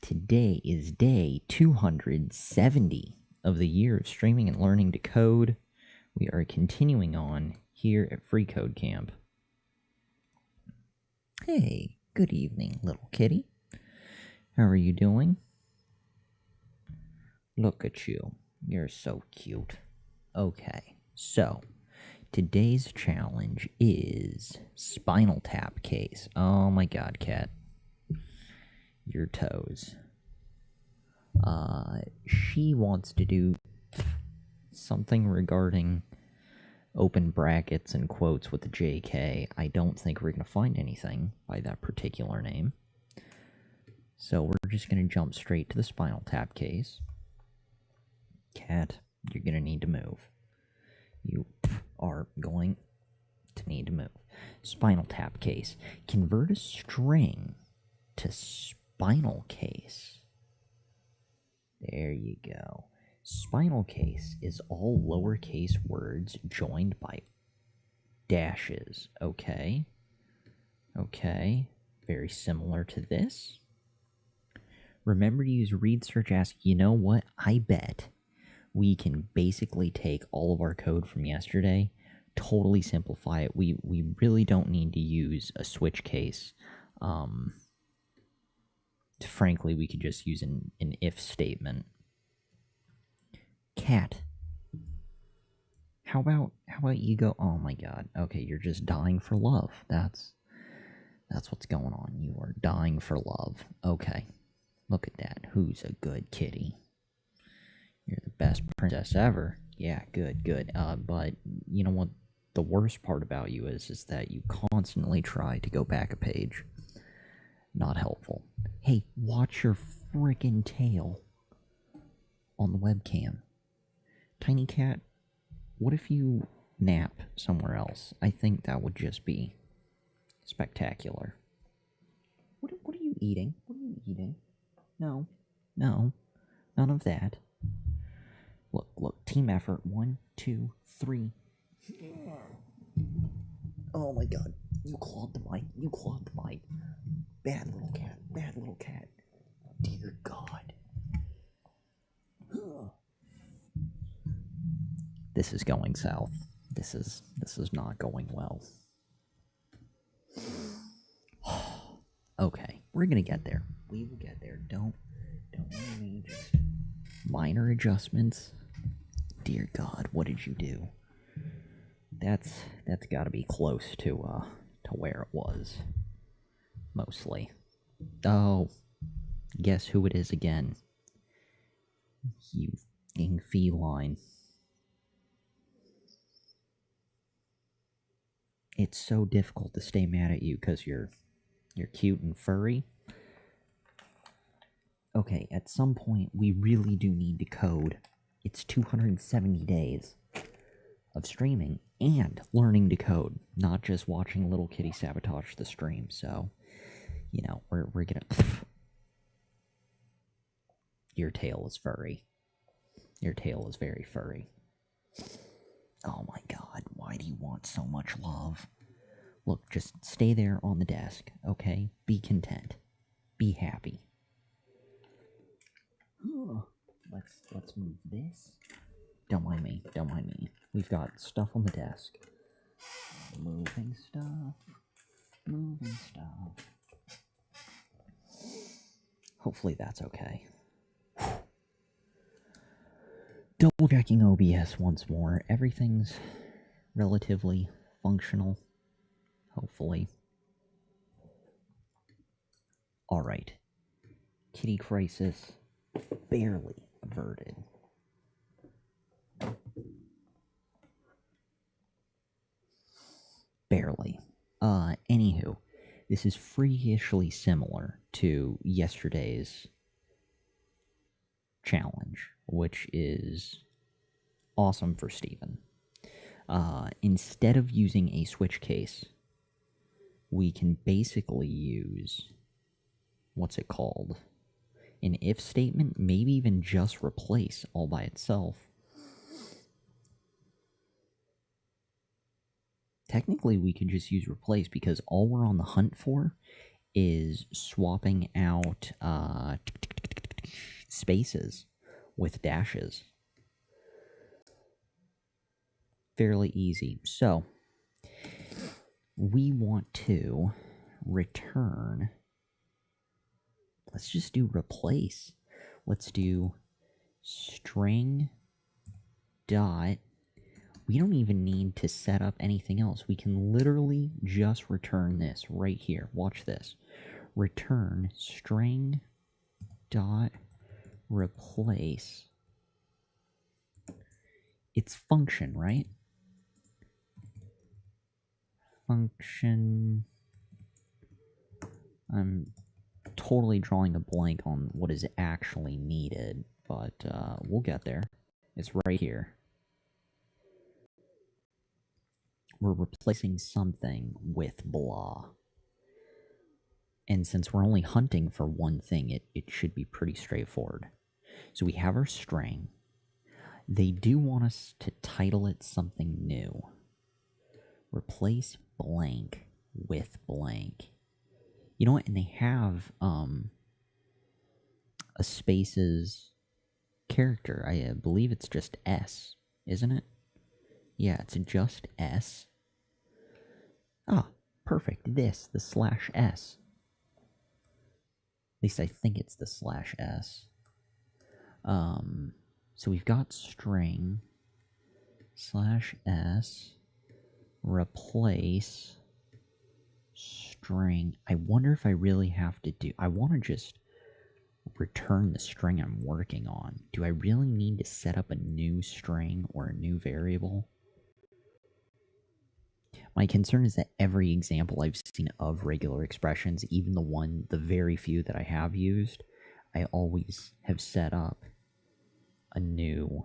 Today is day 270 of the year of streaming and learning to code. We are continuing on here at freeCodeCamp. Hey, good evening, little kitty. How are you doing? Look at you. You're so cute. Okay, so today's challenge is Spinal Tap case. Oh my god, cat. Your toes. She wants to do something regarding open brackets and quotes with the JK. I don't think we're going to find anything by that particular name. So we're just going to jump straight to the Spinal Tap case. Cat, you're going to need to move. You are going to need to move. Spinal Tap case. Convert a string to spinal case. There you go. Spinal case is all lowercase words joined by dashes. Okay. Okay. Very similar to this. Remember to use read search ask. You know what? I bet we can basically take all of our code from yesterday, totally simplify it. We really don't need to use a switch case. Frankly, we could just use an if statement. Cat, how about you go? Oh my god. Okay, you're just dying for love. That's what's going on. You are dying for love. Okay. Look at that. Who's a good kitty? You're the best princess ever. Yeah, good. But you know what the worst part about you is that you constantly try to go back a page. Not helpful. Hey, watch your frickin' tail on the webcam. Tiny cat, what if you nap somewhere else? I think that would just be spectacular. What are you eating? What are you eating? No, none of that. Look, team effort. 1, 2, 3. Oh my god, you clawed the mic. Bad little cat. Dear God. This is going south. This is not going well. Okay, we're gonna get there. We will get there. Don't worry. Just minor adjustments. Dear God, what did you do? That's got to be close to where it was. Mostly. Oh, guess who it is again? You fucking feline. It's so difficult to stay mad at you because you're cute and furry. Okay, at some point we really do need to code. It's 270 days of streaming and learning to code, not just watching little kitty sabotage the stream. So, you know, we're gonna. Your tail is furry. Your tail is very furry. Oh my god, why do you want so much love? Look, just stay there on the desk, okay? Be content. Be happy. Let's move this. Don't mind me. We've got stuff on the desk. Moving stuff. Hopefully that's okay. Double checking OBS once more. Everything's relatively functional. Hopefully. Alright. Kitty crisis barely averted. Barely. Anywho, this is freakishly similar to yesterday's challenge, which is awesome for Steven. Instead of using a switch case, we can basically use, what's it called? An if statement, maybe even just replace all by itself. Technically, we could just use replace because all we're on the hunt for is swapping out spaces with dashes. Fairly easy. So, we want to return, let's just do replace. Let's do string dot, we don't even need to set up anything else. We can literally just return this right here. Watch this. Return string dot replace. It's function, right? Function. I'm totally drawing a blank on what is actually needed, but we'll get there. It's right here. We're replacing something with blah. And since we're only hunting for one thing, it should be pretty straightforward. So we have our string. They do want us to title it something new. Replace blank with blank. You know what? And they have a spaces character. I believe it's just S, isn't it? Yeah, it's just S. Ah, perfect. This, the slash S. At least I think it's the slash S. So we've got string slash S replace string. I wonder if I really have to do, I want to just return the string I'm working on. Do I really need to set up a new string or a new variable? My concern is that every example I've seen of regular expressions, even the very few that I have used, I always have set up a new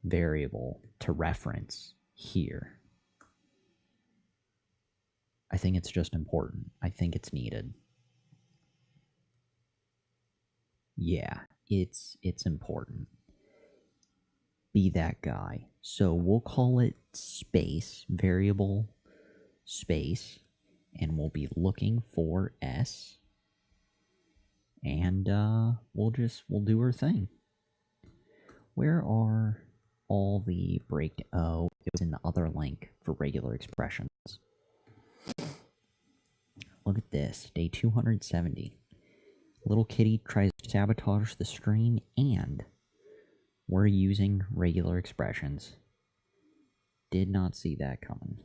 variable to reference here. I think it's just important. I think it's needed. Yeah, it's important. Be that guy. So we'll call it space, variable space, and we'll be looking for S, and we'll do our thing. Where are all the break? Oh, it was in the other link for regular expressions. Look at this, day 270. Little kitty tries to sabotage the stream, and we're using regular expressions. Did not see that coming.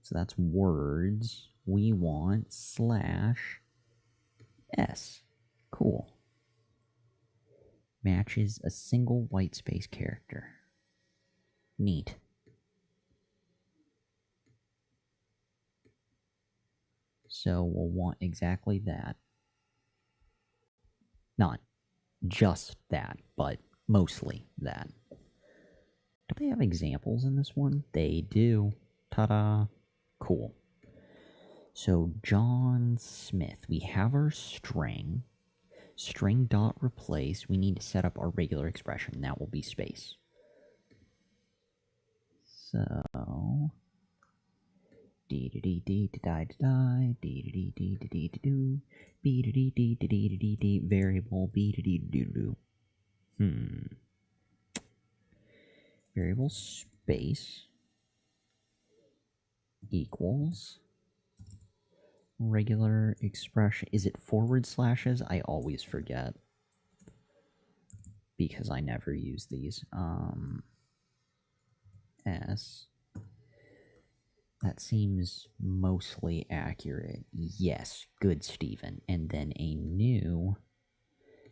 So that's words. We want slash S. Cool. Matches a single white space character. Neat. So we'll want exactly that. Not just that, but mostly that. Do they have examples in this one? They do. Ta-da. Cool. So John Smith, we have our string. String dot replace. We need to set up our regular expression. That will be space. So variable variable space equals regular expression. Is it forward slashes? I always forget because I never use these. S. That seems mostly accurate. Yes, good, Stephen. And then a new.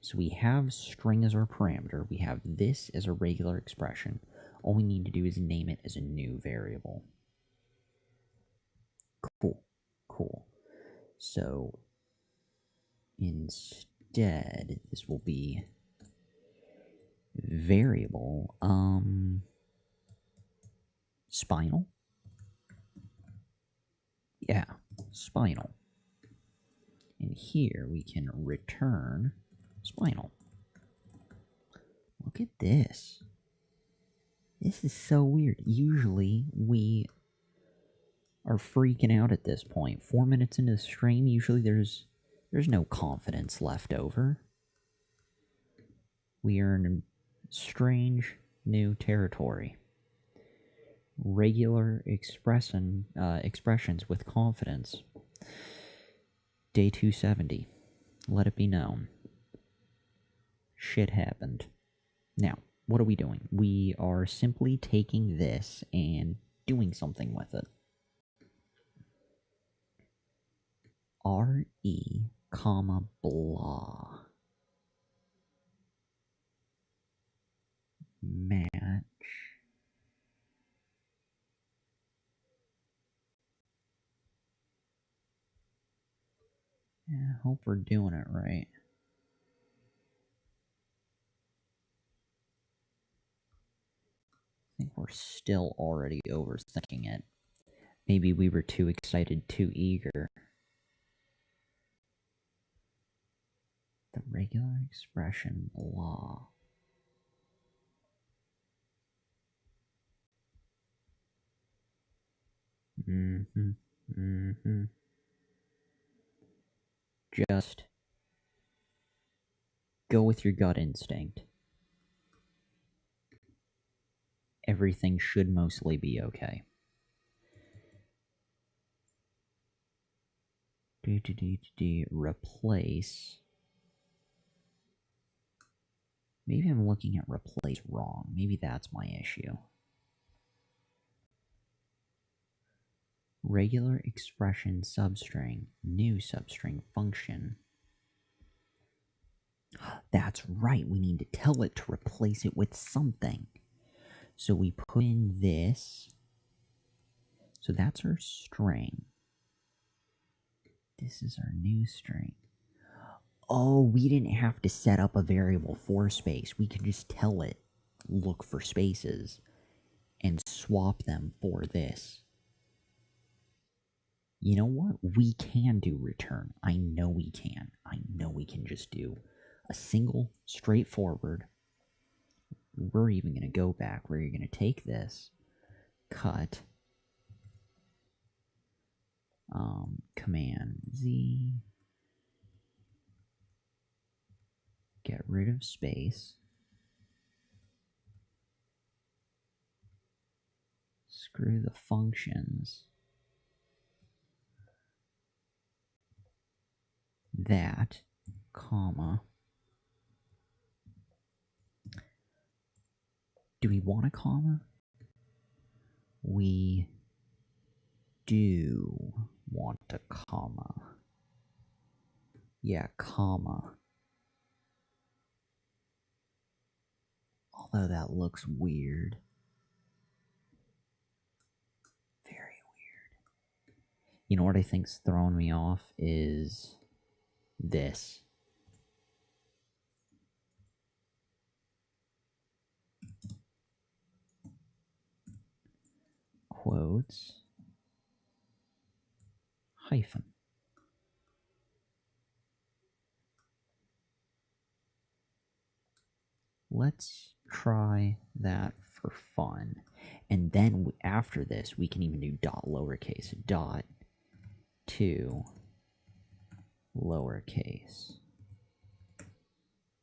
So we have string as our parameter. We have this as a regular expression. All we need to do is name it as a new variable. Cool. Cool. So instead, this will be variable spinal. Yeah, spinal. And here we can return spinal. Look at this. This is so weird. Usually we are freaking out at this point. 4 minutes into the stream, usually there's no confidence left over. We are in strange new territory. Regular expressions with confidence. Day 270. Let it be known. Shit happened. Now, what are we doing? We are simply taking this and doing something with it. RE, comma, blah. Match. Yeah, hope we're doing it right. I think we're still already overthinking it. Maybe we were too excited, too eager. The regular expression, blah. Just go with your gut instinct. Everything should mostly be okay. Replace. Maybe I'm looking at replace wrong. Maybe that's my issue. Regular expression substring, new substring function. That's right, we need to tell it to replace it with something. So we put in this. So that's our string. This is our new string. Oh, we didn't have to set up a variable for space. We could just tell it, look for spaces, and swap them for this. You know what? We can do return. I know we can. I know we can just do a single, straightforward. We're even going to go back where you're going to take this, cut, Command Z, get rid of space, screw the functions, that, comma. Do we want a comma? We do want a comma. Yeah, comma. Although that looks weird. Very weird. You know what I think's throwing me off is this. Quotes, hyphen. Let's try that for fun. And then after this, we can even do dot lowercase, dot to lowercase.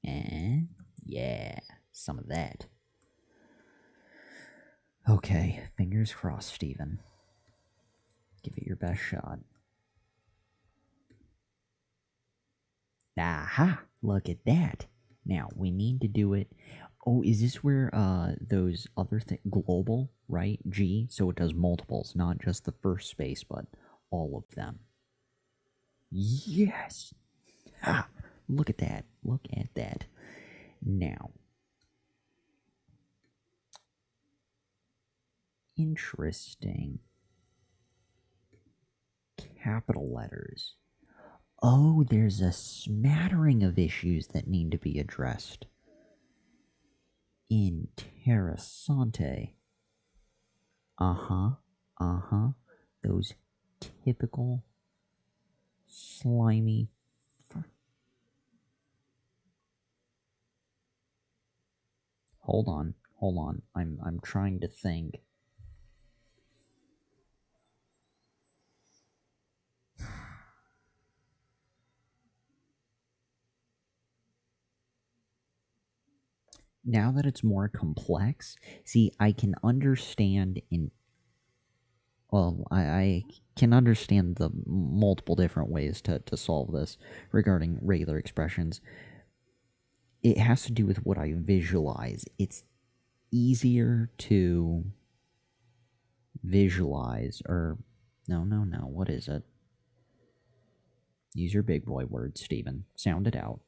And yeah, some of that. Okay, fingers crossed, Steven. Give it your best shot. Aha! Look at that. Now, we need to do it. Oh, is this where those other things, global, right? G, so it does multiples, not just the first space, but all of them. Yes! Ah, look at that. Look at that. Now, interesting. Capital letters. Oh, there's a smattering of issues that need to be addressed. Interessante. Those typical slimy. Hold on. I'm trying to think. now that it's more complex, see, I can understand I can understand the multiple different ways to solve this regarding regular expressions. It has to do with what I visualize. It's easier to visualize, or no, what is it? Use your big boy words, Steven. Sound it out.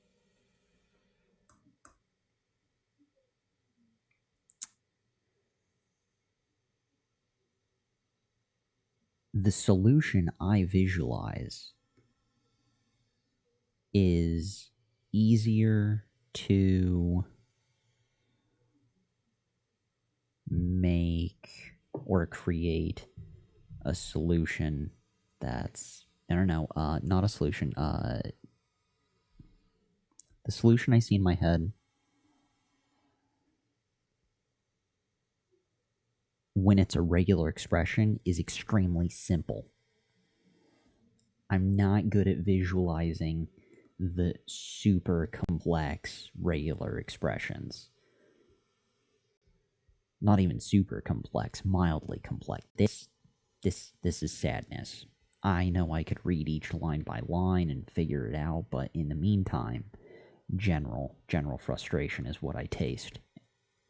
The solution I visualize is easier to make or create a solution that's, I don't know, not a solution, the solution I see in my head when it's a regular expression is extremely simple. I'm not good at visualizing the super complex regular expressions. Not even super complex, mildly complex. This is sadness. I know I could read each line by line and figure it out, but in the meantime, general frustration is what I taste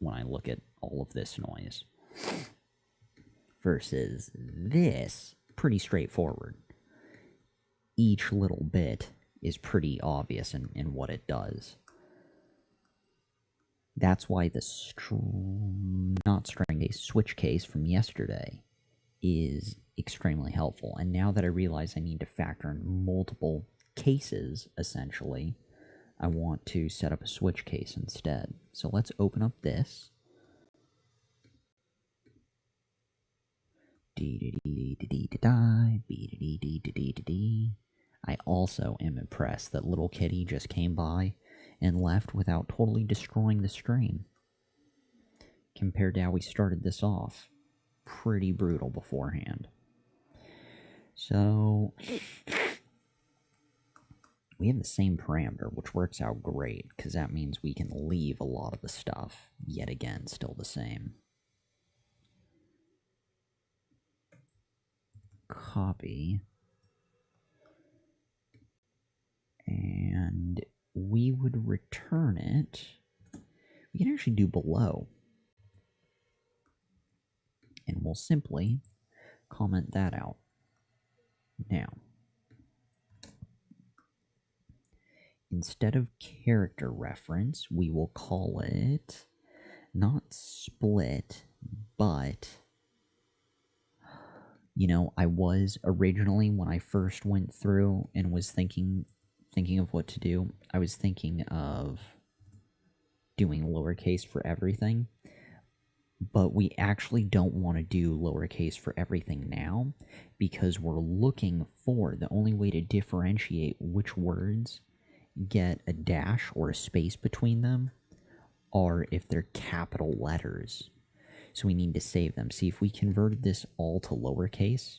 when I look at all of this noise. Versus this, pretty straightforward. Each little bit is pretty obvious in what it does. That's why the switch case from yesterday is extremely helpful. And now that I realize I need to factor in multiple cases, essentially, I want to set up a switch case instead. So let's open up this. I also am impressed that little kitty just came by and left without totally destroying the stream. Compared to how we started this off. Pretty brutal beforehand. So we have the same parameter, which works out great, because that means we can leave a lot of the stuff, yet again, still the same. Copy. And we would return it. We can actually do below. And we'll simply comment that out. Now, instead of character reference, we will call it not split, but, you know, I was originally, when I first went through and was thinking of what to do, I was thinking of doing lowercase for everything, but we actually don't want to do lowercase for everything now, because we're looking for the only way to differentiate which words get a dash or a space between them are if they're capital letters. So we need to save them. See, if we converted this all to lowercase,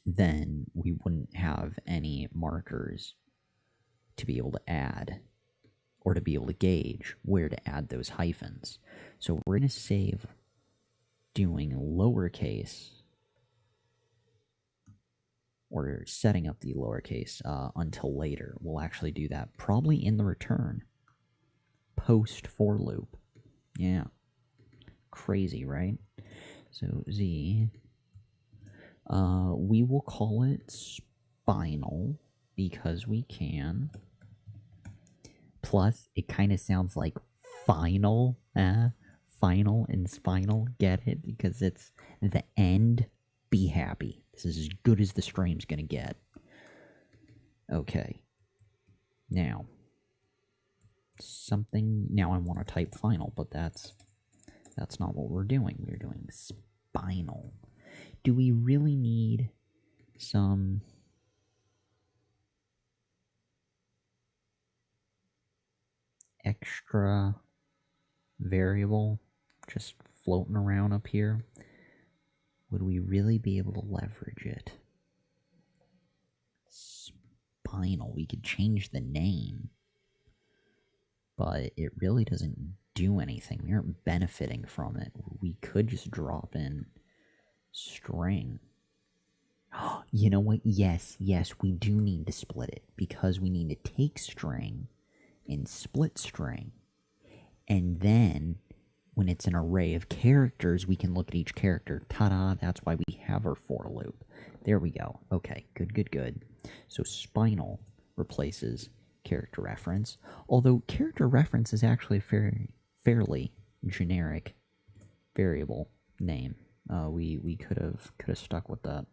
then we wouldn't have any markers to be able to add or to be able to gauge where to add those hyphens. So we're going to save doing lowercase, or setting up the lowercase until later. We'll actually do that probably in the return post for loop. Yeah. Crazy, right? So Z, we will call it spinal because we can. Plus, it kind of sounds like final, final and spinal, get it? Because it's the end, be happy. This is as good as the stream's gonna get. Okay. Now, now I want to type final, but that's not what we're doing. We're doing spinal. Do we really need some extra variable just floating around up here? Would we really be able to leverage it? Spinal. We could change the name. but it really doesn't do anything. We aren't benefiting from it. We could just drop in string. You know what? Yes, we do need to split it, because we need to take string and split string. And then, when it's an array of characters, we can look at each character. Ta-da, that's why we have our for loop. There we go. Okay, good. So spinal replaces character reference, although character reference is actually a fairly generic variable name. We could have stuck with that.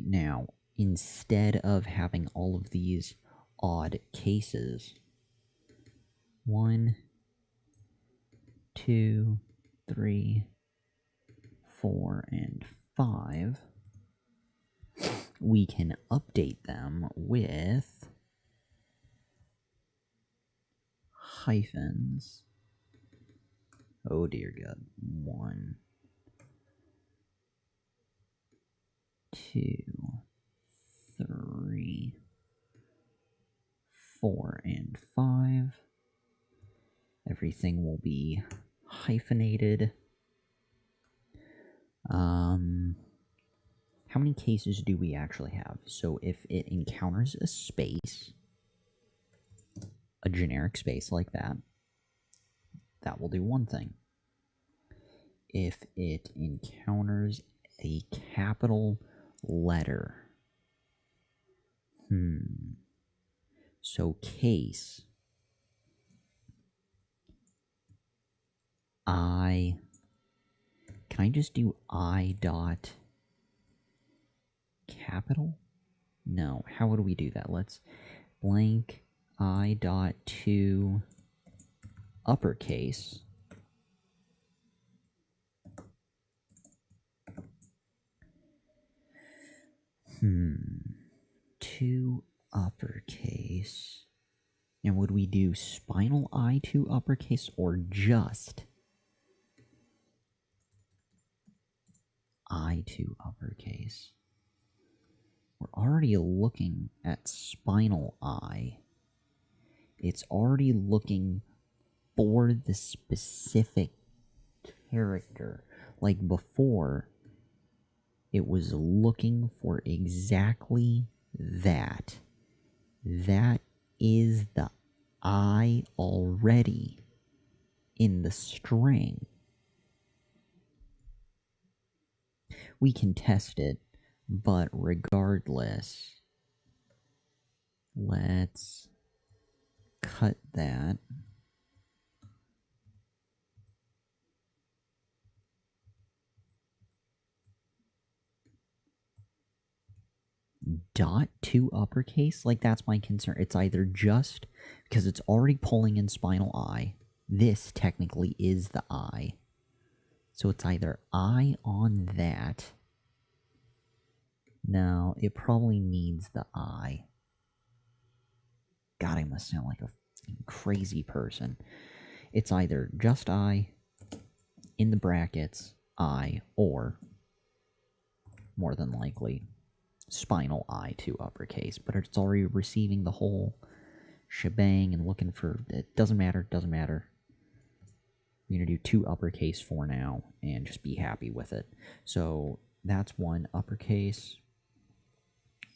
Now, instead of having all of these odd cases, 1, 2, 3, 4, and 5, we can update them with hyphens. Oh dear God. 1, 2, 3, 4, and 5. Everything will be hyphenated. How many cases do we actually have? So if it encounters a space, a generic space like that, that will do one thing. If it encounters a capital letter, so case, can I just do I dot capital? No, how would we do that? Let's blank I dot to uppercase. To uppercase. And would we do spinal I to uppercase or just I to uppercase? We're already looking at spinal I. It's already looking for the specific character. Like before, it was looking for exactly that. That is the I already in the string. We can test it, but regardless, let's cut that. Dot to uppercase, like that's my concern. It's either just because it's already pulling in spinal I. This technically is the I. So it's either I on that. No, it probably needs the I. God, I must sound like a crazy person. It's either just I, in the brackets, I, or, more than likely, spinal I to uppercase. But it's already receiving the whole shebang and looking for... It doesn't matter. We're going to do 2 uppercase for now and just be happy with it. So that's 1 uppercase.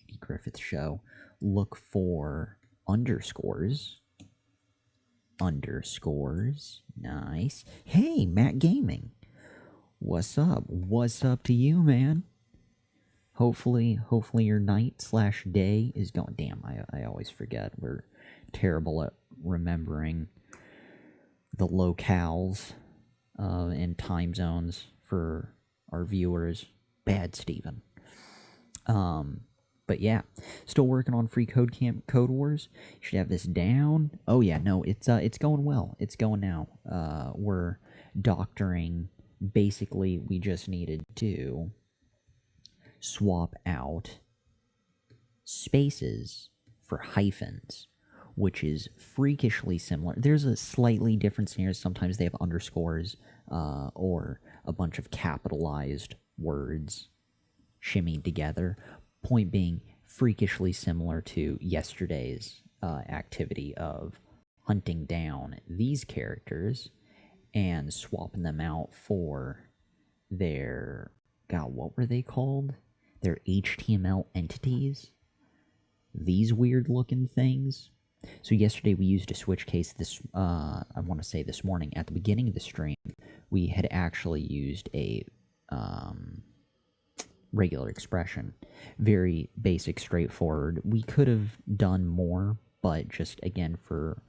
Andy Griffith Show. Look for underscores. Nice. Hey, Matt Gaming. What's up? What's up to you, man? Hopefully your night/day is going... Damn, I always forget. We're terrible at remembering the locales and time zones for our viewers. Bad, Steven. But yeah, still working on freeCodeCamp Code Wars. You should have this down. Oh yeah, no, it's going well. It's going now. We're doctoring. Basically, we just needed to swap out spaces for hyphens, which is freakishly similar. There's a slightly different scenario. Sometimes they have underscores or a bunch of capitalized words shimmied together. Point being, freakishly similar to yesterday's activity of hunting down these characters and swapping them out for their, God, what were they called? Their HTML entities. These weird looking things. So yesterday we used a switch case. I want to say this morning at the beginning of the stream, we had actually used a regular expression. Very basic, straightforward. We could have done more, but just again for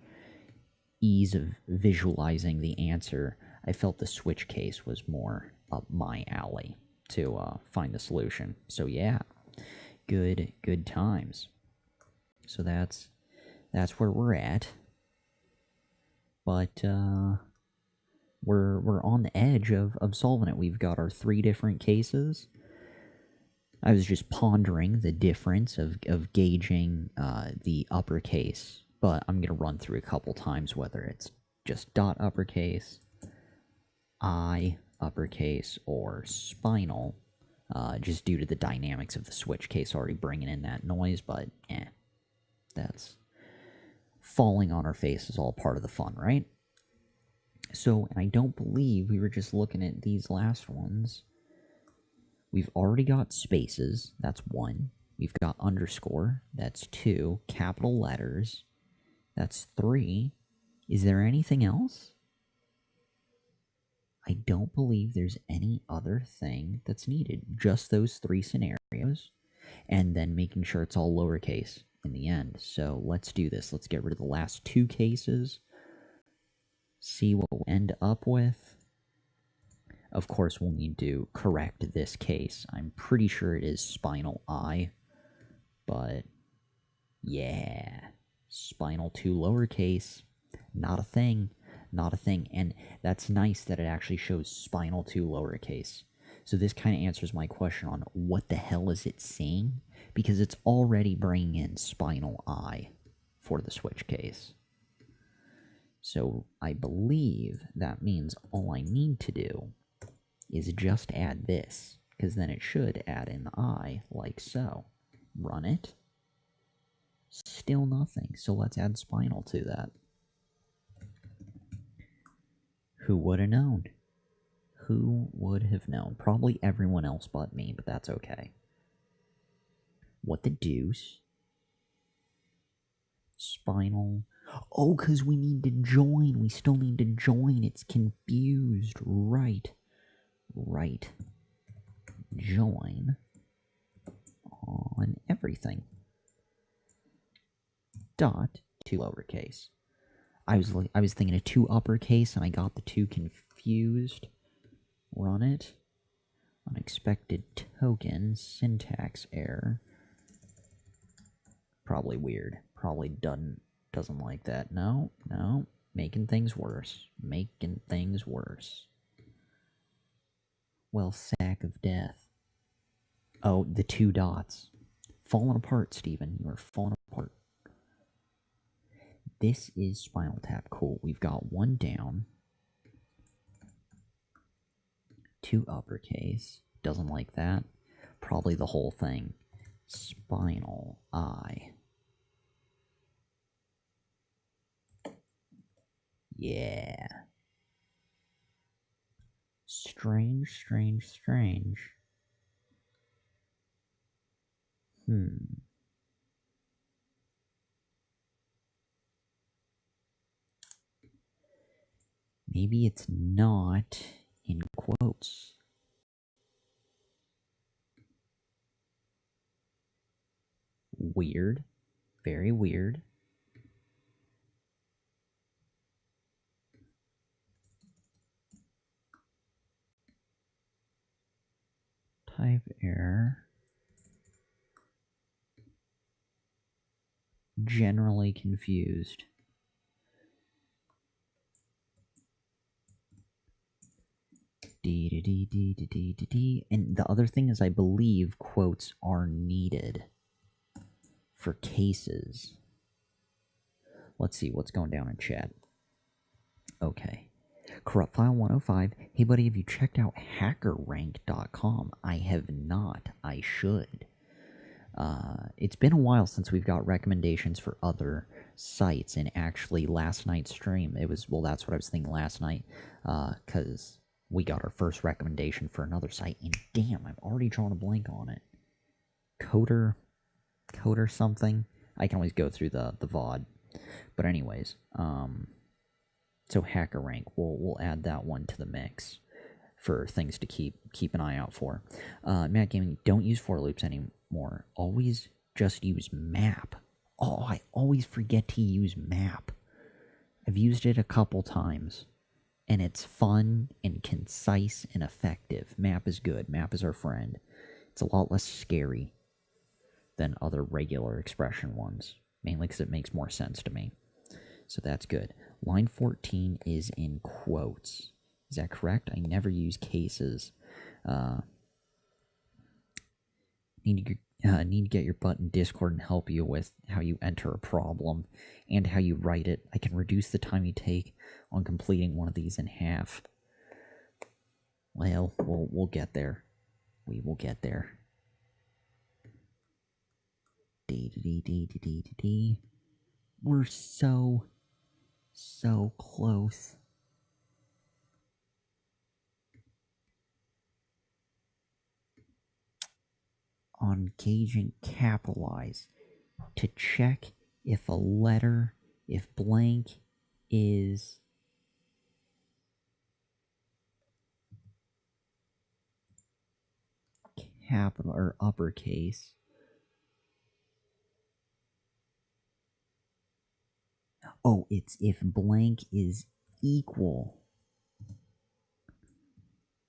ease of visualizing the answer, I felt the switch case was more up my alley to find the solution. So yeah, good times. So that's where we're at. But we're on the edge of solving it. We've got our 3 different cases. I was just pondering the difference of gauging the uppercase, but I'm going to run through a couple times whether it's just dot uppercase, I uppercase, or spinal, just due to the dynamics of the switch case already bringing in that noise, but that's falling on our face is all part of the fun, right? So, and I don't believe we were just looking at these last ones. We've already got spaces, that's 1. We've got underscore, that's 2. Capital letters, that's 3. Is there anything else? I don't believe there's any other thing that's needed. Just those 3 scenarios, and then making sure it's all lowercase in the end. So let's do this. Let's get rid of the last 2 cases. See what we'll end up with. Of course, we'll need to correct this case. I'm pretty sure it is spinal I, but yeah, spinal 2 lowercase, not a thing, not a thing. And that's nice that it actually shows spinal 2 lowercase. So this kind of answers my question on what the hell is it saying, because it's already bringing in spinal I for the switch case. So I believe that means all I need to do is just add this, because then it should add in the I, like so. Run it. Still nothing, so let's add spinal to that. Who would have known? Who would have known? Probably everyone else but me, but that's okay. What the deuce? Spinal. Oh, because we need to join. We still need to join. It's confused. Right. Join on everything. Dot 2 lowercase. I was thinking a 2 uppercase and I got the 2 confused. Run it. Unexpected token. Syntax error. Probably weird. Probably doesn't like that. No. Making things worse. Well, sack of death. Oh, the 2 dots. Falling apart, Steven. You are falling apart. This is Spinal Tap. Cool. We've got 1 down. 2 uppercase. Doesn't like that. Probably the whole thing. Spinal I. Yeah. Strange. Maybe it's not in quotes. Weird. Very weird. Type error. Generally confused. And the other thing is I believe quotes are needed for cases. Let's see what's going down in chat. Okay. Corrupt File 105. Hey buddy, have you checked out hackerrank.com? I have not. I should. It's been a while since we've got recommendations for other sites, and actually last night's stream, well, that's what I was thinking last night, because we got our first recommendation for another site, and damn, I've already drawn a blank on it. Coder something? I can always go through the VOD. But anyways, so HackerRank, we'll add that one to the mix for things to keep an eye out for. Matt Gaming, don't use for loops anymore. Always just use map. Oh, I always forget to use map. I've used it a couple times, and it's fun and concise and effective. Map is good. Map is our friend. It's a lot less scary than other regular expression ones, mainly because it makes more sense to me. So that's good. Line 14 is in quotes. Is that correct? I never use cases. Need to get your butt in Discord and help you with how you enter a problem and how you write it. I can reduce the time you take on completing one of these in half. Well, we'll get there. We will get there. We're so close. On gauge and capitalize to check if a letter, if blank is capital or uppercase. Oh, it's if blank is equal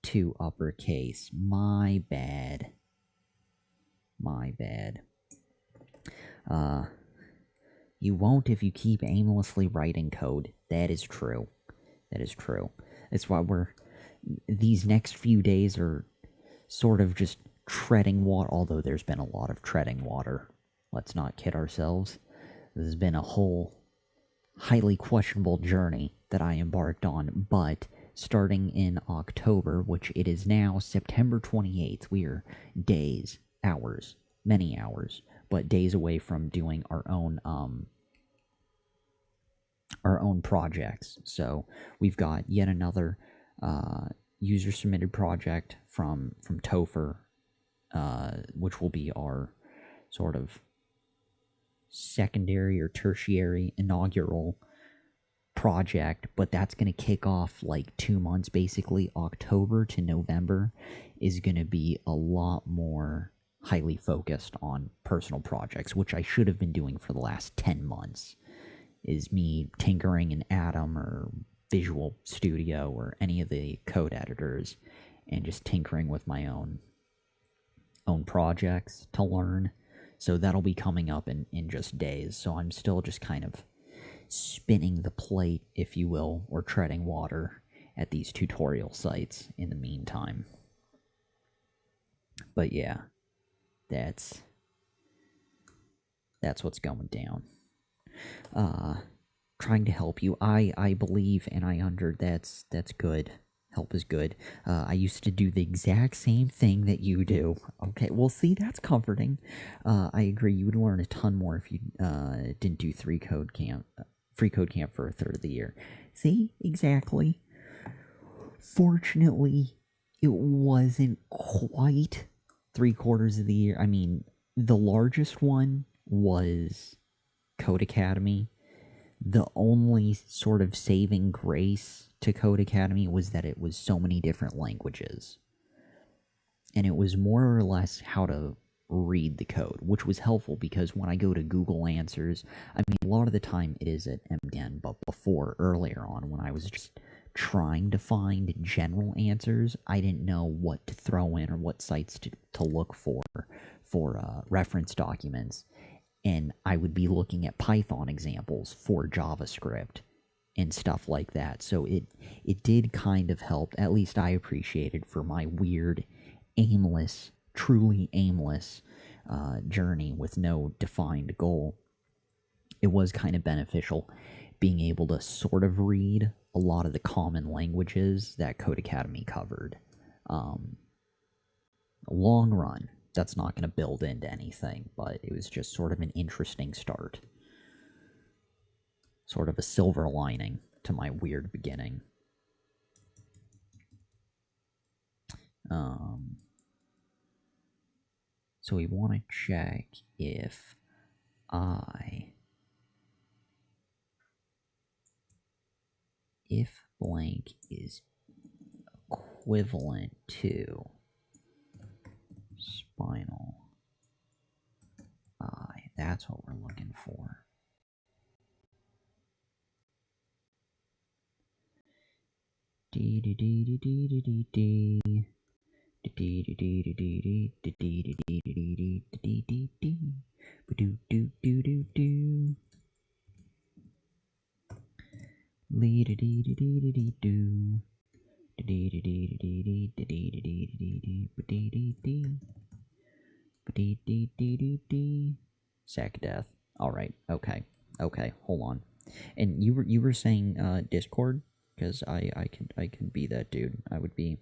to uppercase. My bad. You won't if you keep aimlessly writing code. That is true. That's why these next few days are sort of just treading water, although there's been a lot of treading water. Let's not kid ourselves. This has been a whole highly questionable journey that I embarked on, but starting in October, which it is now September 28th, we are days, hours, many hours, but days away from doing our own projects. So we've got yet another user submitted project from Topher, which will be our sort of secondary or tertiary inaugural project, but that's going to kick off like 2 months. Basically, October to November is going to be a lot more highly focused on personal projects, which I should have been doing for the last 10 months, is me tinkering in Atom or Visual Studio or any of the code editors and just tinkering with my own projects to learn. So that'll be coming up in just days. So I'm still just kind of spinning the plate, if you will, or treading water at these tutorial sites in the meantime. But yeah, that's what's going down. Trying to help you. I believe and I that's good. Help is good. I used to do the exact same thing that you do. Okay, well, see, that's comforting. I agree. You would learn a ton more if you didn't do freeCodeCamp for a third of the year. See, exactly. Fortunately, it wasn't quite 3/4 of the year. I mean, the largest one was Code Academy. The only sort of saving grace to Code Academy was that it was so many different languages. And it was more or less how to read the code, which was helpful because when I go to Google Answers, I mean, a lot of the time it is at MDN, but earlier on, when I was just trying to find general answers, I didn't know what to throw in or what sites to look for reference documents. And I would be looking at Python examples for JavaScript and stuff like that. So it did kind of help, at least I appreciated, for my weird, truly aimless journey with no defined goal. It was kind of beneficial being able to sort of read a lot of the common languages that Code Academy covered. Long run, That's not going to build into anything, but it was just sort of an interesting start. Sort of a silver lining to my weird beginning. So we want to check if if blank is equivalent to spinal I. That's what we're looking for. Sack death. All right. Okay. Okay. Hold on. And you were saying Discord, because I could be that dude. I would be.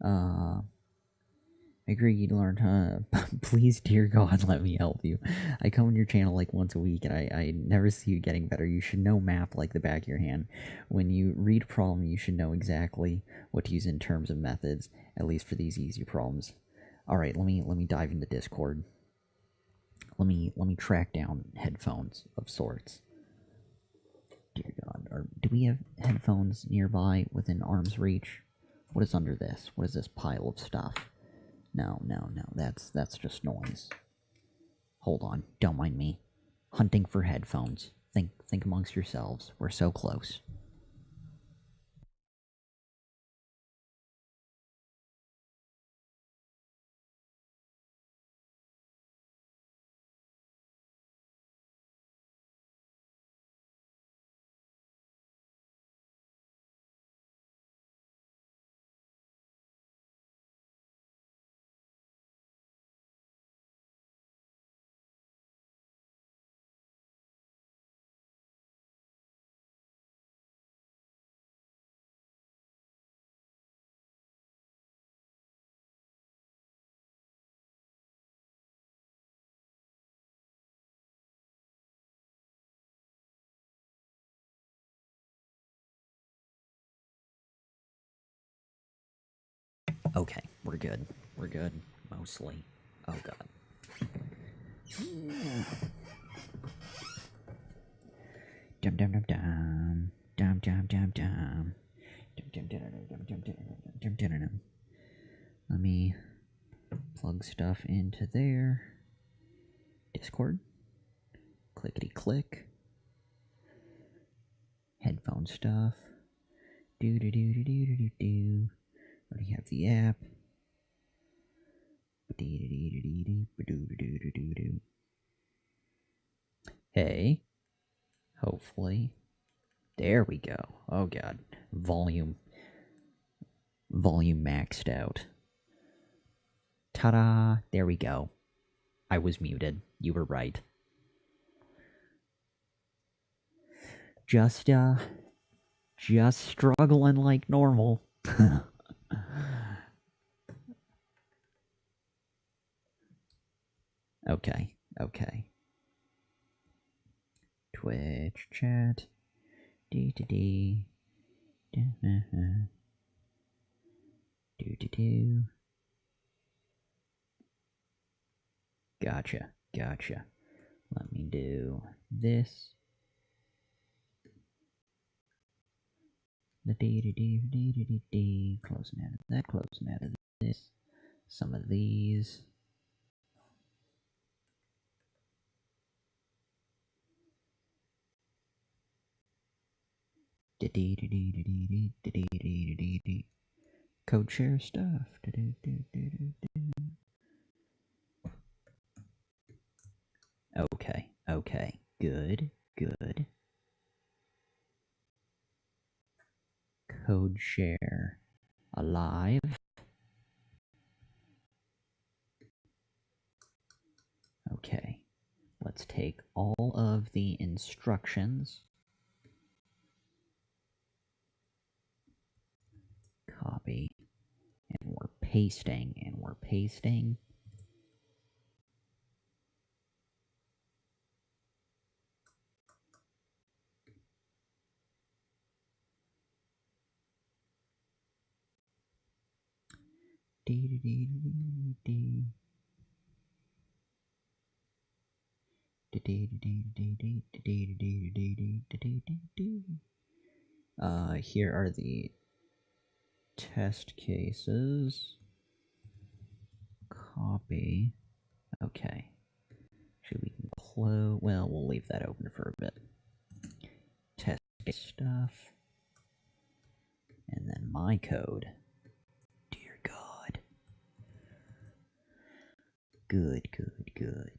I agree you learned, huh? Please, dear God, let me help you. I come on your channel like once a week, and I never see you getting better. You should know math like the back of your hand. When you read a problem, you should know exactly what to use in terms of methods, at least for these easy problems. All right, let me dive into Discord. Let me track down headphones of sorts. Dear God, do we have headphones nearby within arm's reach? What is under this? What is this pile of stuff? No, that's just noise. Hold on, don't mind me. Hunting for headphones. Think amongst yourselves. We're so close. Okay, we're good. We're good, mostly. Oh God. Dum dum dum dum. Dum dum dum dum. Let me plug stuff into there. Discord. Clickety click. Headphone stuff. Do do do do do do do. Already have the app. Hey. Hopefully. There we go. Oh God. Volume maxed out. Ta-da! There we go. I was muted. You were right. Just struggling like normal. Okay. Twitch chat. D. Do. Gotcha. Let me do this. The D. Closing out of that, closing out of this. Some of these. Code share stuff. Okay. Good. Code share alive. Okay. Let's take all of the instructions. Copy. And we're pasting, and we're pasting. Here are the test cases. Copy. Okay. Should we close? Well, we'll leave that open for a bit. Test case stuff. And then my code. Dear God. Good, good, good.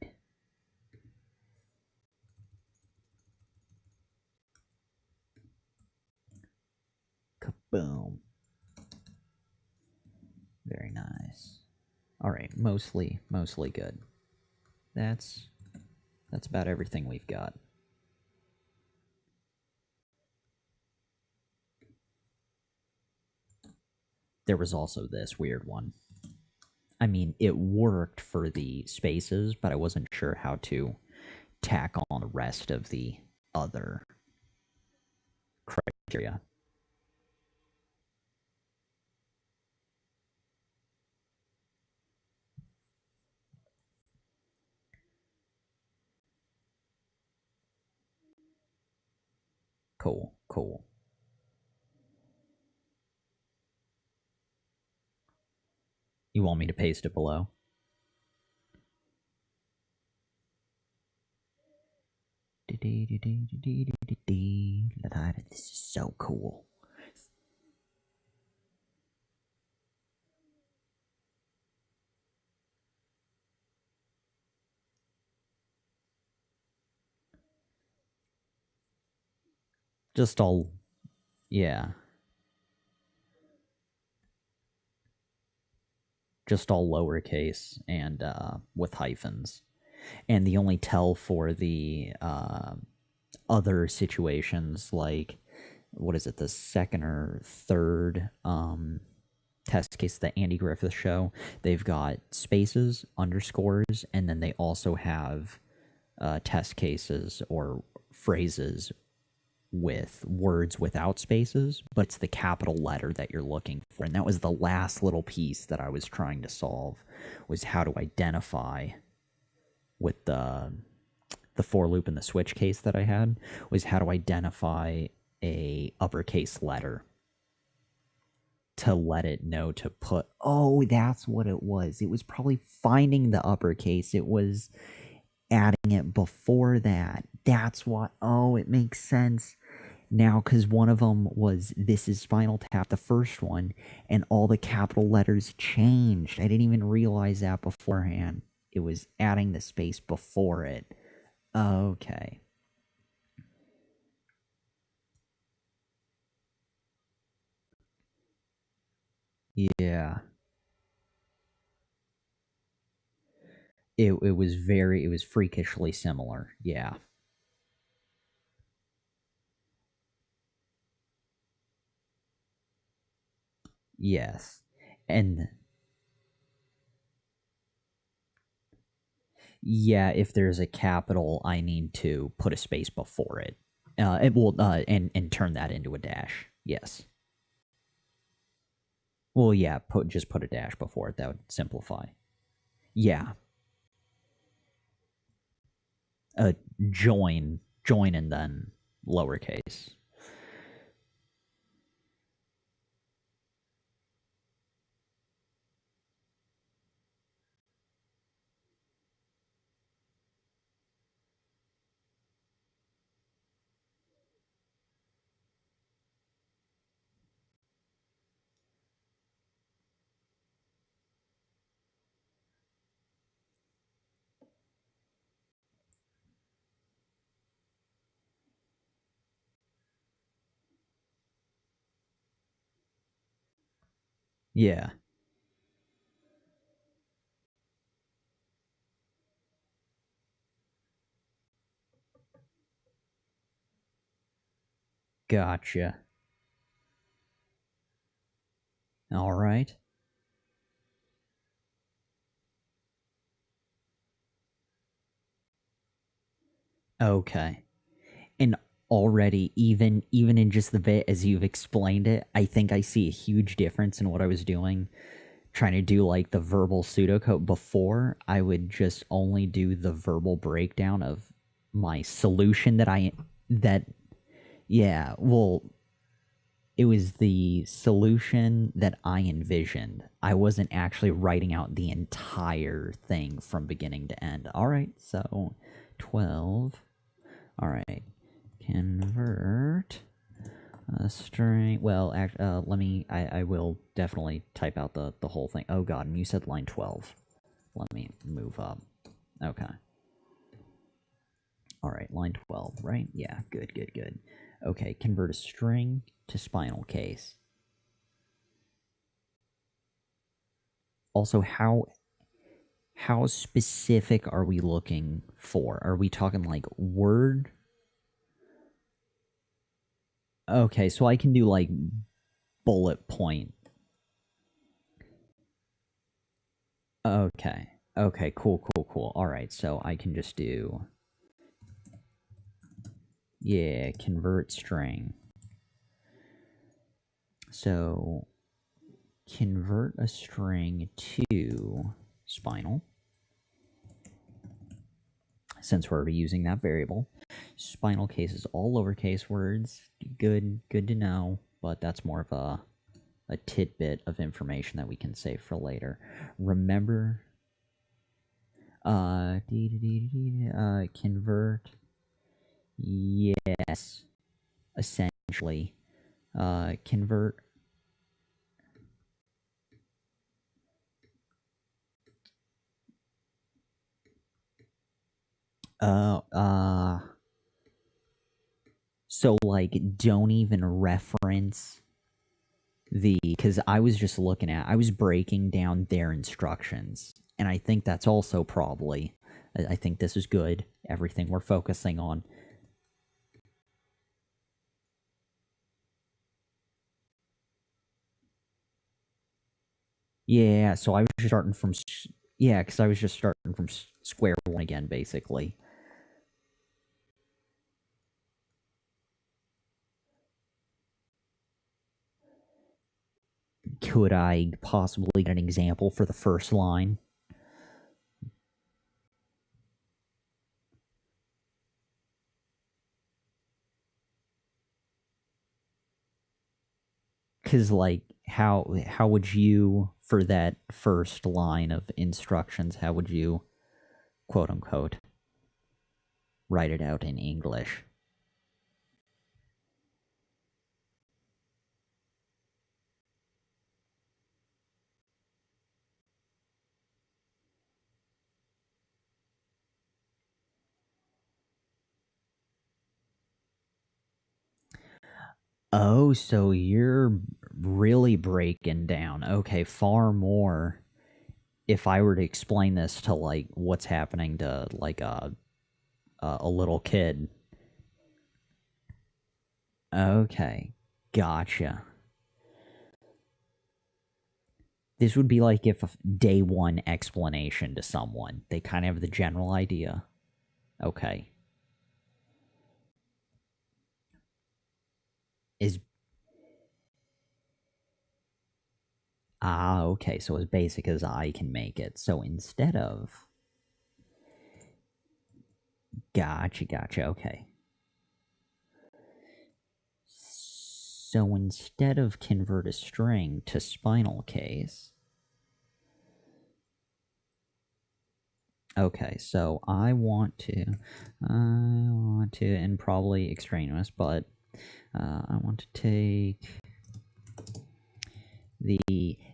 Kaboom. Very nice. Alright, mostly good. That's about everything we've got. There was also this weird one. I mean, it worked for the spaces, but I wasn't sure how to tack on the rest of the other criteria. Cool, cool. You want me to paste it below? This is so cool. Just all, yeah. Just all lowercase and with hyphens. And the only tell for the other situations, like, what is it, the second or third test case, the Andy Griffith Show, they've got spaces, underscores, and then they also have test cases or phrases with words without spaces, but it's the capital letter that you're looking for. And that was the last little piece that I was trying to solve, was how to identify with the for loop and the switch case that I had, was how to identify a uppercase letter to let it know to put. Oh, that's what it was. It was probably finding the uppercase. It was adding it before that. That's what. Oh, it makes sense now, because one of them was, this is Spinal Tap, the first one, and all the capital letters changed. I didn't even realize that beforehand. It was adding the space before it. Okay. Yeah. It was freakishly similar. Yeah. Yes. And yeah, if there's a capital, I need to put a space before it. It will and turn that into a dash. Yes. Well, yeah, just put a dash before it. That would simplify. Yeah. Uh join and then lowercase. Yeah. Gotcha. All right. Okay. And already, even in just the bit as you've explained it, I think I see a huge difference in what I was doing. Trying to do like the verbal pseudocode before, I would just only do the verbal breakdown of my solution that yeah, well, it was the solution that I envisioned. I wasn't actually writing out the entire thing from beginning to end. All right, so 12. All right, convert a string. Well, let me. I will definitely type out the whole thing. Oh god, and you said line 12. Let me move up. Okay. All right, line 12, right? Yeah, good, good, good. Okay, convert a string to spinal case. Also, how specific are we looking for? Are we talking like word? Okay, so I can do like bullet point. Okay. Okay, cool, cool, cool. All right, so I can just do yeah, convert string. So convert a string to spinal, since we're using that variable. Spinal case is all lowercase words. Good to know, but that's more of a tidbit of information that we can save for later. Remember, convert, yes, essentially, convert, so like don't even reference because I was just I was breaking down their instructions, and I think that's also probably, I think this is good, everything we're focusing on. Yeah, so I was just starting from, yeah, because I was just starting from square one again, basically. Could I possibly get an example for the first line? Because like how would you, for that first line of instructions, how would you quote unquote write it out in English? Oh, so you're really breaking down. Okay, far more. If I were to explain this to like what's happening to like a little kid. Okay, gotcha. This would be like if a day one explanation to someone. They kind of have the general idea. Okay. Is okay, so as basic as I can make it. So instead of gotcha, okay. So instead of convert a string to spinal case, okay, so I want to, and probably extraneous, but I want to take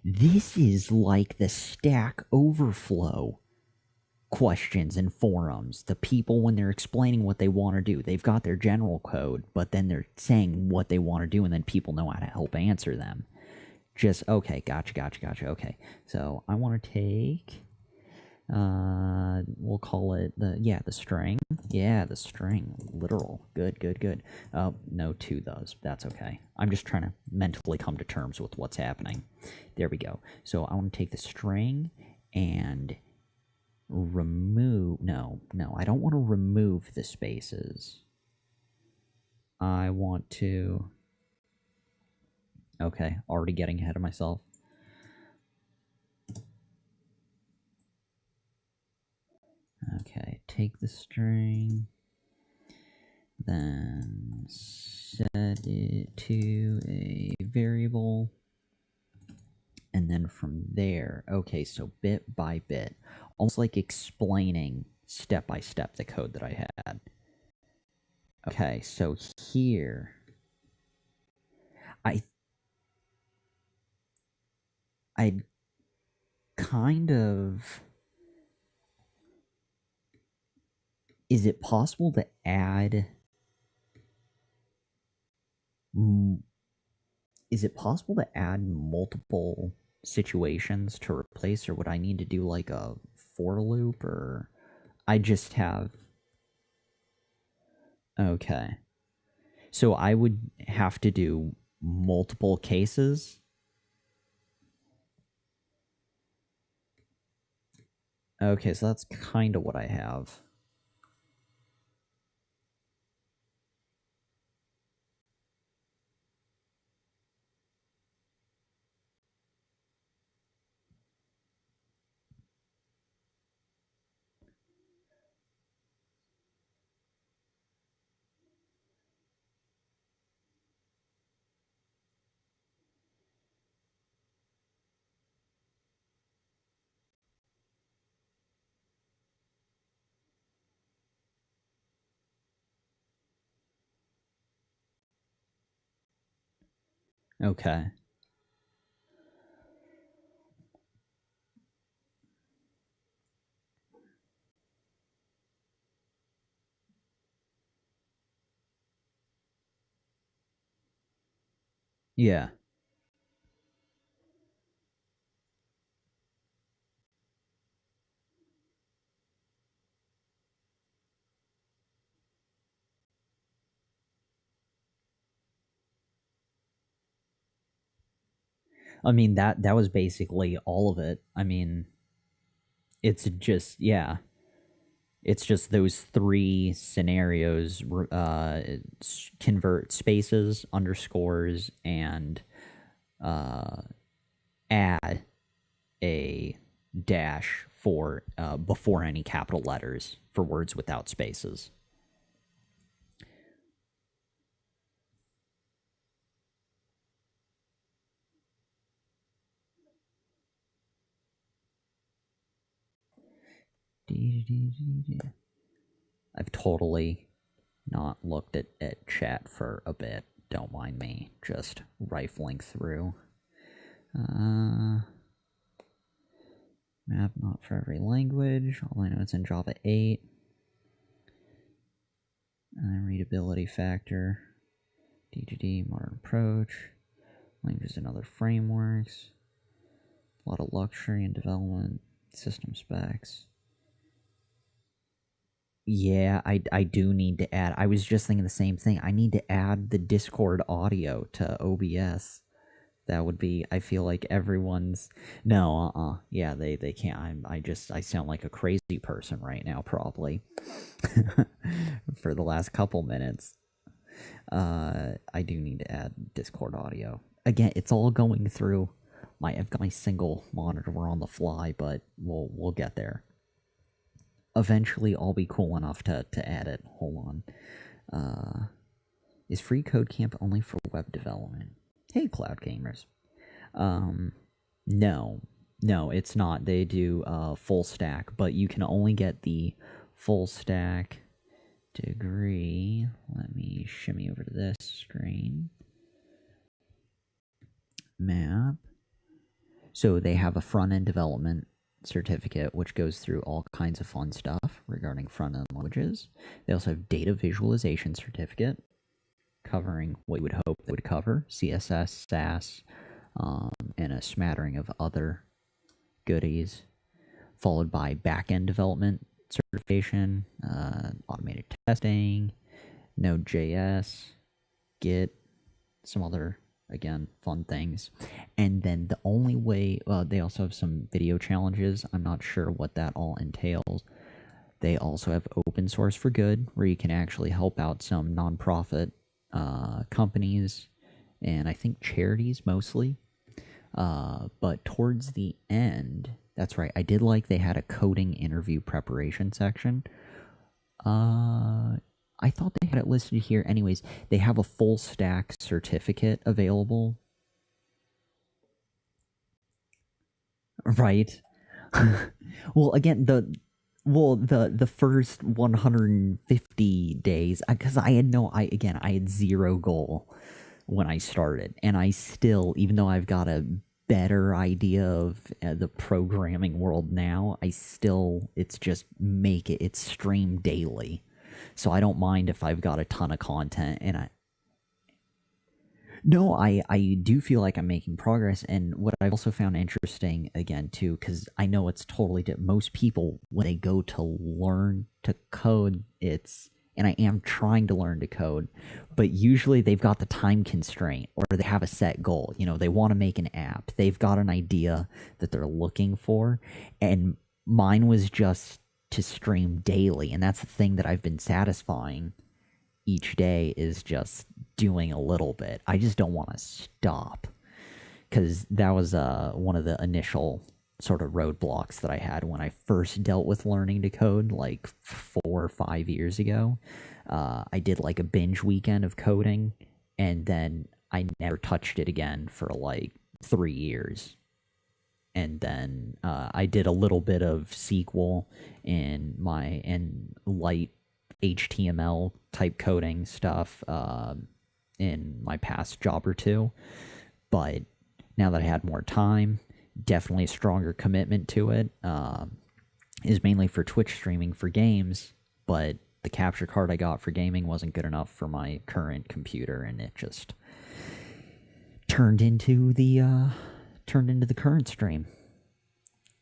this is like the Stack Overflow questions in forums. The people, when they're explaining what they want to do, they've got their general code, but then they're saying what they want to do, and then people know how to help answer them. Just, okay, gotcha, okay. So I want to take, we'll call it the string. Yeah, the string, literal. Good. No to those. That's okay. I'm just trying to mentally come to terms with what's happening. There we go. So I want to take the string and remove... No, I don't want to remove the spaces. I want to... Okay, already getting ahead of myself. Okay, take the string, then set it to a variable, and then from there, okay, so bit by bit, almost like explaining step by step the code that I had. Okay, so here, I kind of... Is it possible to add... Is it possible to add multiple situations to replace, or would I need to do like a for loop, or I just have... Okay. So I would have to do multiple cases? Okay, so that's kind of what I have. Okay. Yeah. I mean, that was basically all of it. I mean, it's just... Yeah. It's just those three scenarios, convert spaces, underscores, and add a dash for before any capital letters for words without spaces. I've totally not looked at chat for a bit. Don't mind me just rifling through. Map not for every language. All I know it's in Java 8. Readability factor. D2D, modern approach. Languages and other frameworks. A lot of luxury and development. System specs. Yeah, I do need to add... I was just thinking the same thing. I need to add the Discord audio to OBS. That would be... I feel like everyone's... No, yeah, they can't. I sound like a crazy person right now, probably. For the last couple minutes. I do need to add Discord audio. Again, it's all going through I've got my single monitor. We're on the fly, but we'll get there. Eventually, I'll be cool enough to add it. Hold on. Is freeCodeCamp only for web development? Hey, cloud gamers. No, it's not. They do full stack, but you can only get the full stack degree. Let me shimmy over to this screen. Map. So they have a front-end development certificate, which goes through all kinds of fun stuff regarding front-end languages. They also have data visualization certificate, covering what you would hope they would cover: CSS, SAS, and a smattering of other goodies, followed by back-end development certification, automated testing, Node.js, Git, some other Again, fun things. And then the only way, they also have some video challenges. I'm not sure what that all entails. They also have Open Source for Good, where you can actually help out some nonprofit companies and I think charities mostly. But towards the end, that's right, I did like they had a coding interview preparation section. I thought they had it listed here. Anyways, they have a full stack certificate available. Right. Well, again, the first 150 days, because I had zero goal when I started, and I still, even though I've got a better idea of the programming world now, it's just it's streamed daily. So I don't mind if I've got a ton of content, and I do feel like I'm making progress. And what I've also found interesting, again, too, because I know it's totally different. Most people, when they go to learn to code, and I am trying to learn to code, but usually they've got the time constraint or they have a set goal. They want to make an app. They've got an idea that they're looking for. And mine was just to stream daily. And that's the thing that I've been satisfying each day, is just doing a little bit. I just don't want to stop, because that was one of the initial sort of roadblocks that I had when I first dealt with learning to code, like 4 or 5 years ago. I did like a binge weekend of coding, and then I never touched it again for like 3 years. And then I did a little bit of SQL and light HTML type coding stuff in my past job or two. But now that I had more time, definitely a stronger commitment to it. Is mainly for Twitch streaming for games, but the capture card I got for gaming wasn't good enough for my current computer, and it just turned into the current stream.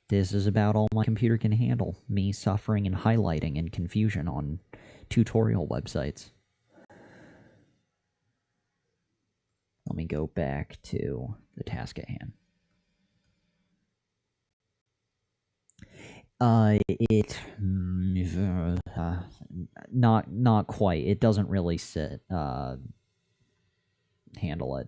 This is about all my computer can handle, me suffering and highlighting and confusion on tutorial websites. Let me go back to the task at hand. Not quite. It doesn't really handle it.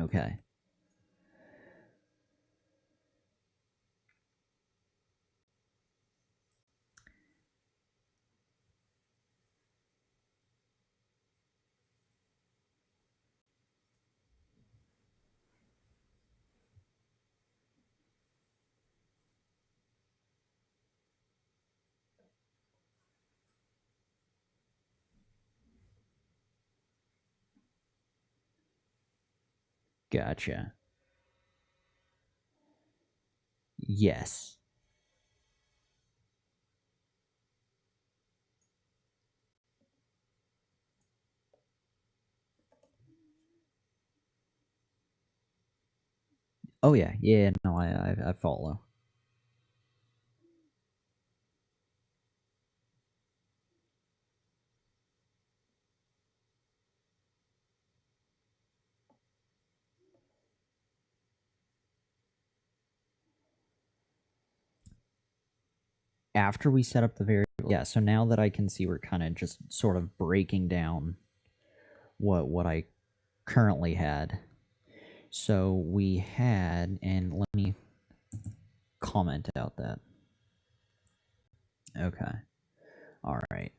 Okay. Gotcha. Yes. Oh yeah, no, I follow. After we set up the variable, yeah, so now that I can see, we're kind of just sort of breaking down what I currently had. So we had, and let me comment out that. Okay. All right.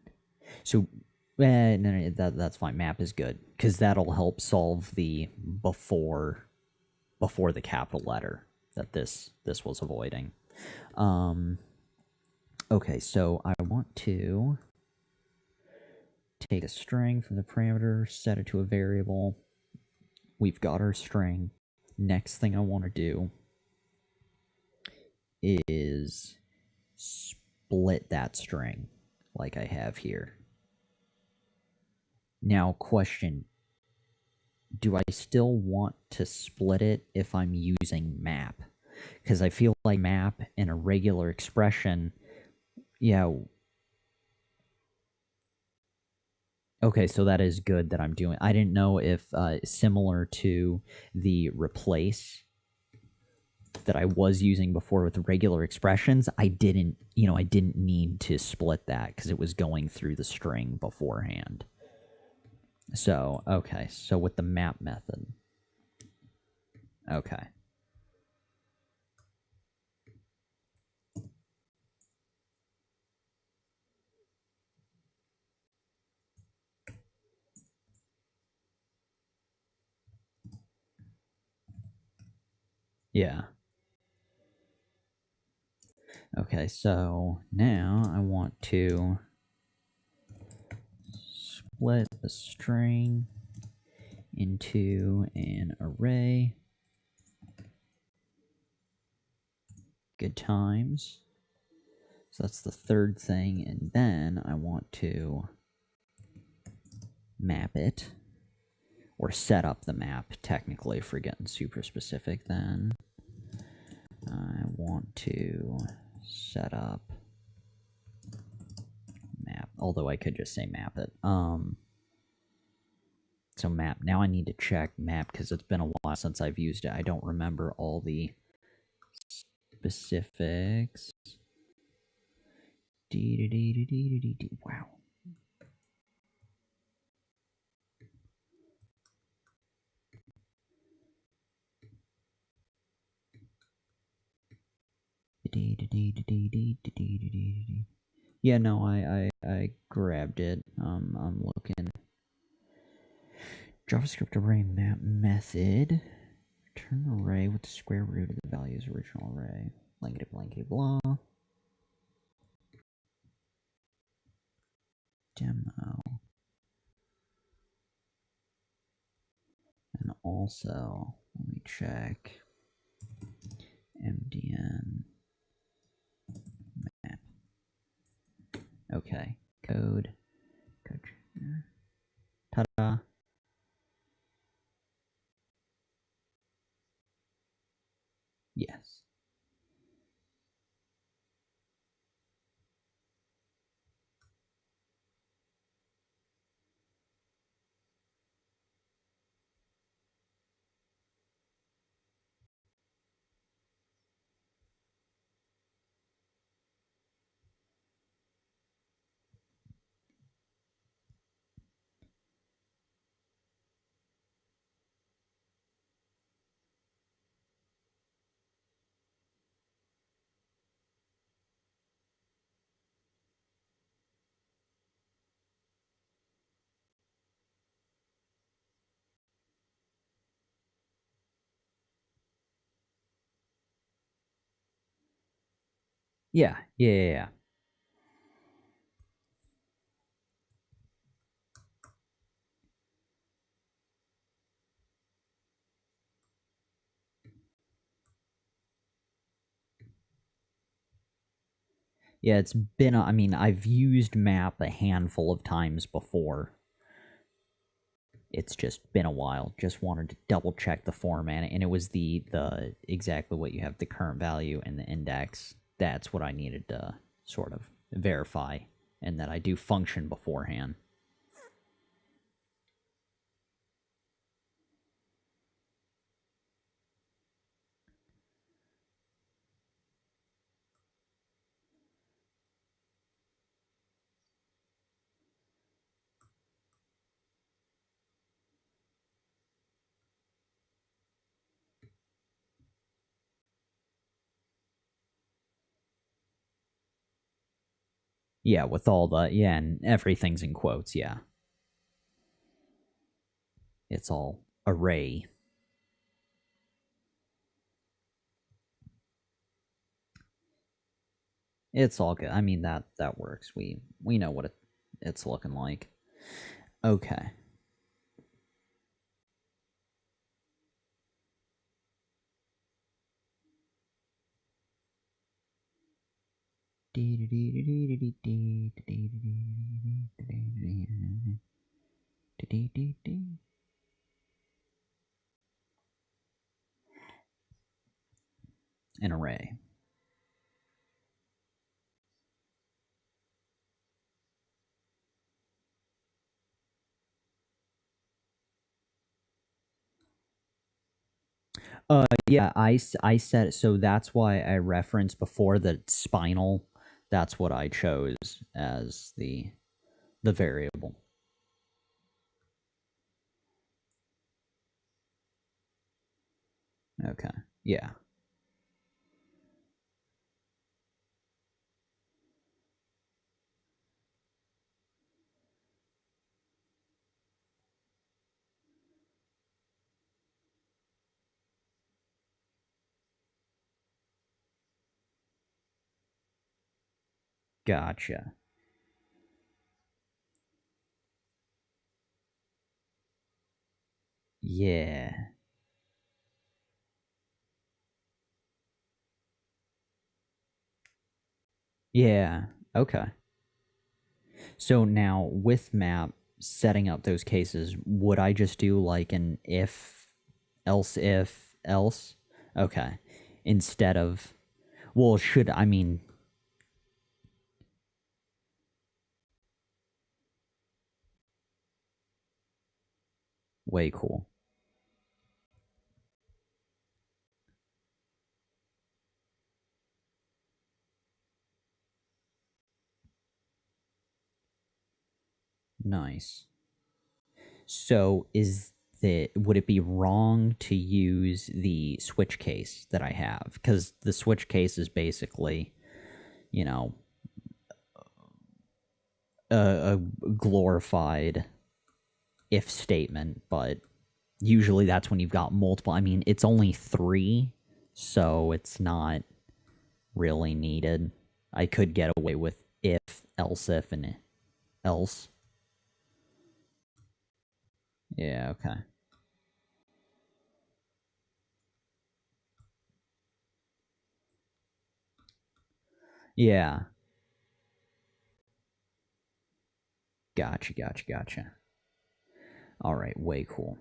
So, no, that's fine. Map is good, because that'll help solve the before the capital letter that this was avoiding. Okay, so I want to take a string from the parameter, set it to a variable. We've got our string. Next thing I want to do is split that string like I have here. Now, question, do I still want to split it if I'm using map? Because I feel like map in a regular expression, yeah. Okay, so that is good that I'm doing. I didn't know if similar to the replace that I was using before with regular expressions, I didn't need to split that because it was going through the string beforehand. So, okay, so with the map method. Okay. Yeah. Okay, so now I want to split the string into an array. Good times. So that's the third thing, and then I want to map it, or set up the map, technically, if we're getting super specific. Then I want to set up map, although I could just say map it. So map, now I need to check map because it's been a while since I've used it. I don't remember all the specifics. Wow. Yeah, no, I grabbed it. I'm looking. JavaScript array map method. Return array with the square root of the value's original array. Blankety blankety blah. Demo. And also, let me check. MDN map. Okay. Code. Ta-da. Yes. Yeah. Yeah, it's been, I mean, I've used map a handful of times before. It's just been a while. Just wanted to double check the format, and it was the exactly what you have, the current value and the index. That's what I needed to sort of verify, and that I do function beforehand. Yeah, with all the, yeah, and everything's in quotes, yeah. It's all array. It's all good. I mean, that works. We know what it's looking like. Okay. An array. Yeah, I said, so that's why I referenced before that spinal, that's what I chose as the variable. Okay. Yeah. Gotcha. Yeah. Yeah. Okay. So now with map setting up those cases, would I just do like an if else? Okay. Instead of, well, should I mean, way cool. Nice. So would it be wrong to use the switch case that I have? Because the switch case is basically, you know, a glorified if statement, but usually that's when you've got multiple. I mean, it's only 3, so it's not really needed. I could get away with if, and else. Yeah, okay. Yeah. Gotcha. All right, way cool.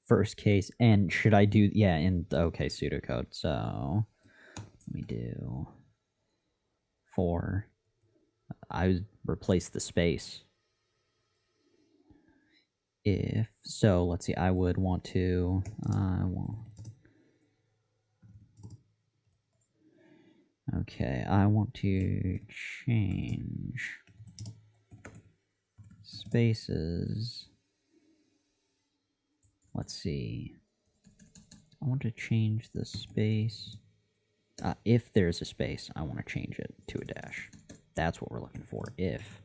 First case, and should I do, yeah, in, okay, pseudocode, so let me do 4. I would replace the space. If, so let's see, I would want to, okay, I want to change spaces. Let's see. I want to change the space. If there's a space, I want to change it to a dash. That's what we're looking for. If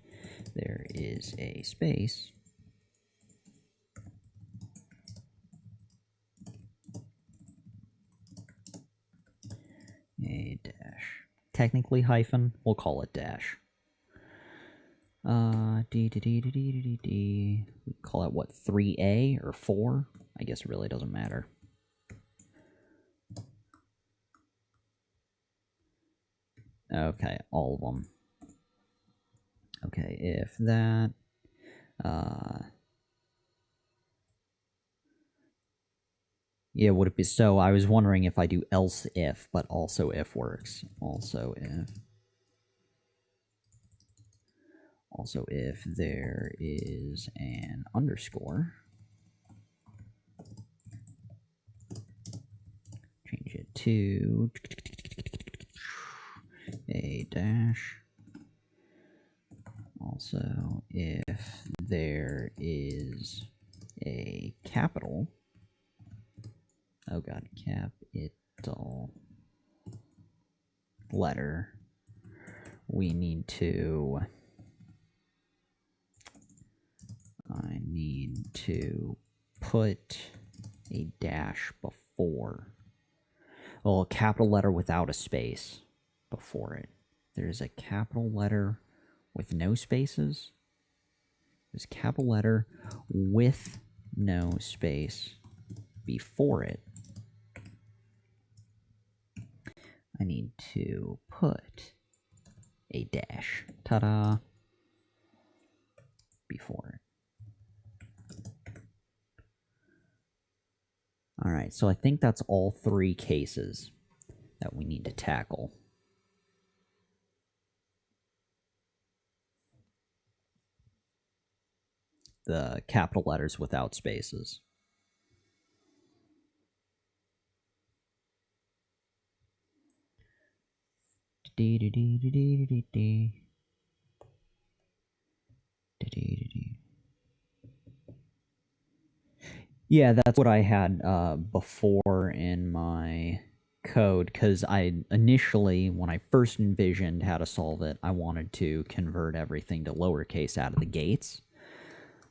there is a space, a dash. Technically hyphen, we'll call it dash. We call it what, 3A or 4? I guess it really doesn't matter. Okay, all of them. Okay, if that, yeah, would it be, so I was wondering if I do else if, but also if works. Also if there is an underscore, change it to a dash. Also, if there is a capital, oh god, capital letter, we need to, I need to put a dash before, well, a capital letter without a space before it. There's a capital letter with no spaces. There's a capital letter with no space before it. I need to put a dash, ta-da, before it. All right, so I think that's all 3 cases that we need to tackle. The capital letters without spaces. Yeah, that's what I had before in my code, because I initially, when I first envisioned how to solve it, I wanted to convert everything to lowercase out of the gates.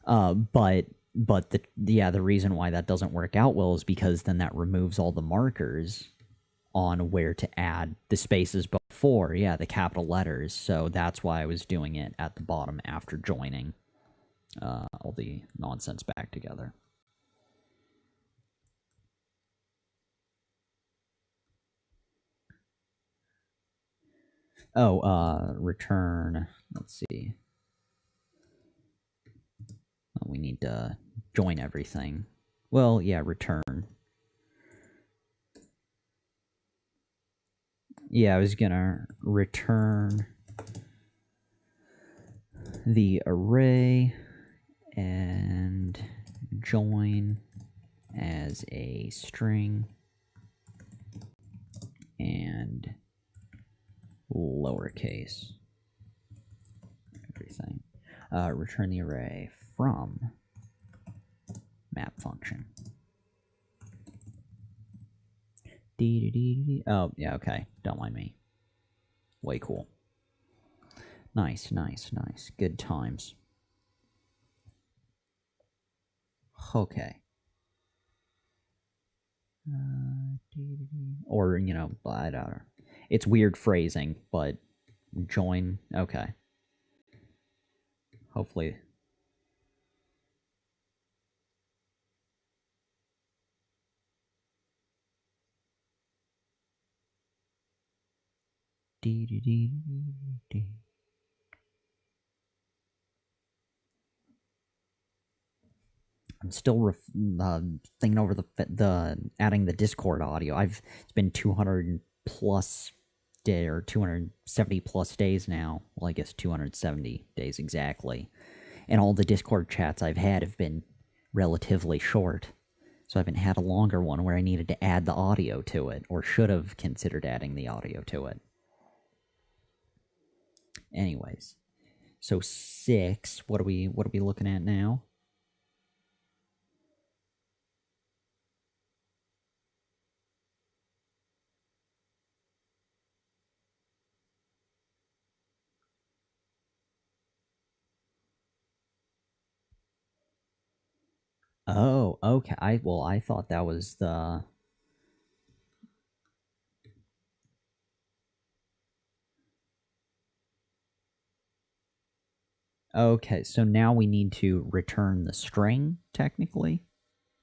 But the reason why that doesn't work out well is because then that removes all the markers on where to add the spaces before, the capital letters. So that's why I was doing it at the bottom after joining all the nonsense back together. Oh, return, let's see. Oh, we need to join everything. Well, yeah, return. Yeah, I was gonna return the array and join as a string and lowercase everything. Return the array from map function. Oh, yeah, okay. Don't mind me. Way cool. Nice, nice, nice. Good times. Okay. Or, you know, I don't know. It's weird phrasing, but join. Okay. Hopefully. I'm still thinking over the adding the Discord audio. It's been 200 plus day or 270 plus days now. Well, I guess 270 days exactly. And all the Discord chats I've had have been relatively short. So I haven't had a longer one where I needed to add the audio to it, or should have considered adding the audio to it. Anyways, so 6. What are we looking at now? Oh, okay. I thought that was the. Okay, so now we need to return the string, technically.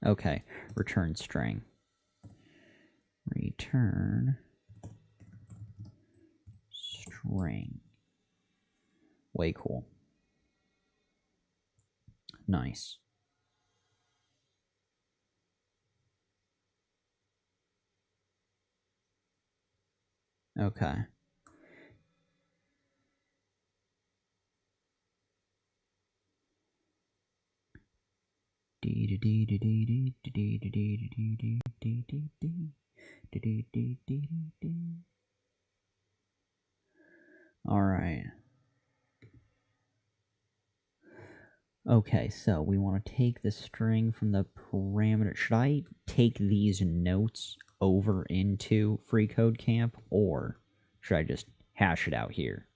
Okay, return string. Return string. Way cool. Nice. Okay. All right. Okay, so we want to take the string from the parameter. Should I take these notes over into freeCodeCamp, or should I just hash it out here?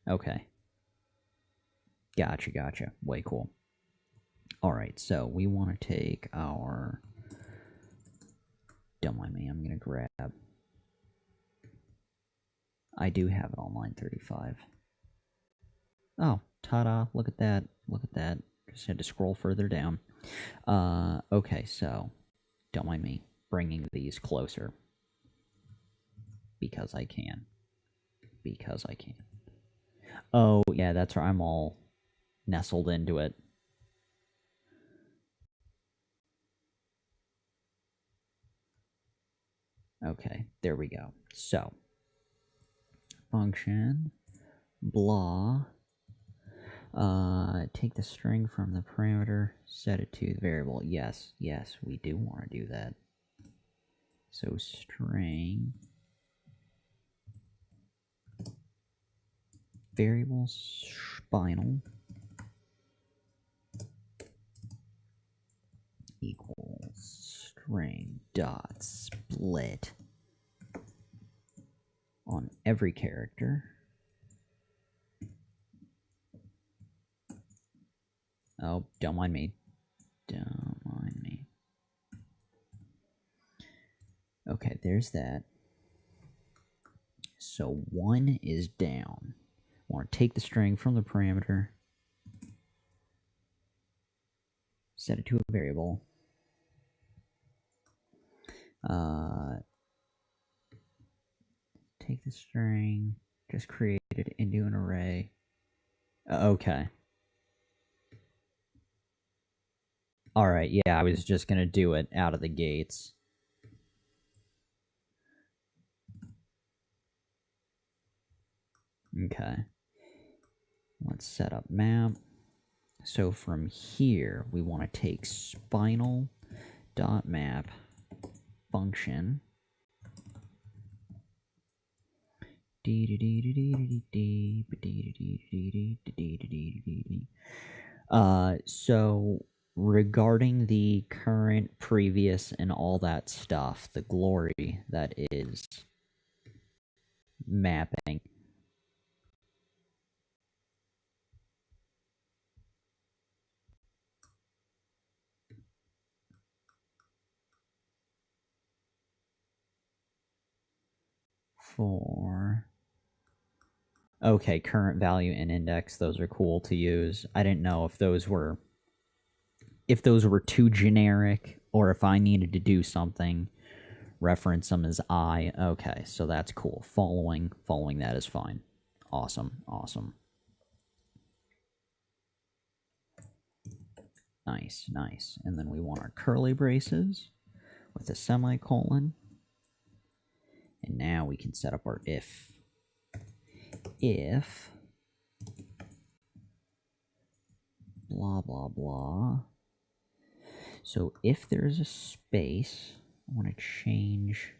Okay. Gotcha. Way cool. All right, so we want to take our. Don't mind me, I'm going to grab. I do have it on line 35. Oh, ta-da, look at that. Look at that. Just had to scroll further down. Okay, so don't mind me bringing these closer. Because I can. Because I can. Oh, yeah, that's right. I'm all nestled into it. Okay, there we go. So, function, blah, take the string from the parameter, set it to the variable. Yes, yes, we do want to do that. So string variable spinal equals string dot split on every character. Oh, don't mind me. Don't mind me. Okay, there's that. So 1 is down. I want to take the string from the parameter, set it to a variable. Take the string, just create it into an array. Okay. Alright, yeah, I was just gonna do it out of the gates. Okay. Let's set up map. So from here, we want to take spinal.map function. So regarding the current, previous, and all that stuff, the glory that is mapping. For okay, current value and index, those are cool to use. I didn't know if those were too generic or if I needed to do something, reference them as I. Okay, so that's cool. Following that is fine. Awesome, awesome. Nice, nice. And then we want our curly braces with a semicolon. And now we can set up our if. If blah, blah, blah. So if there's a space, I want to change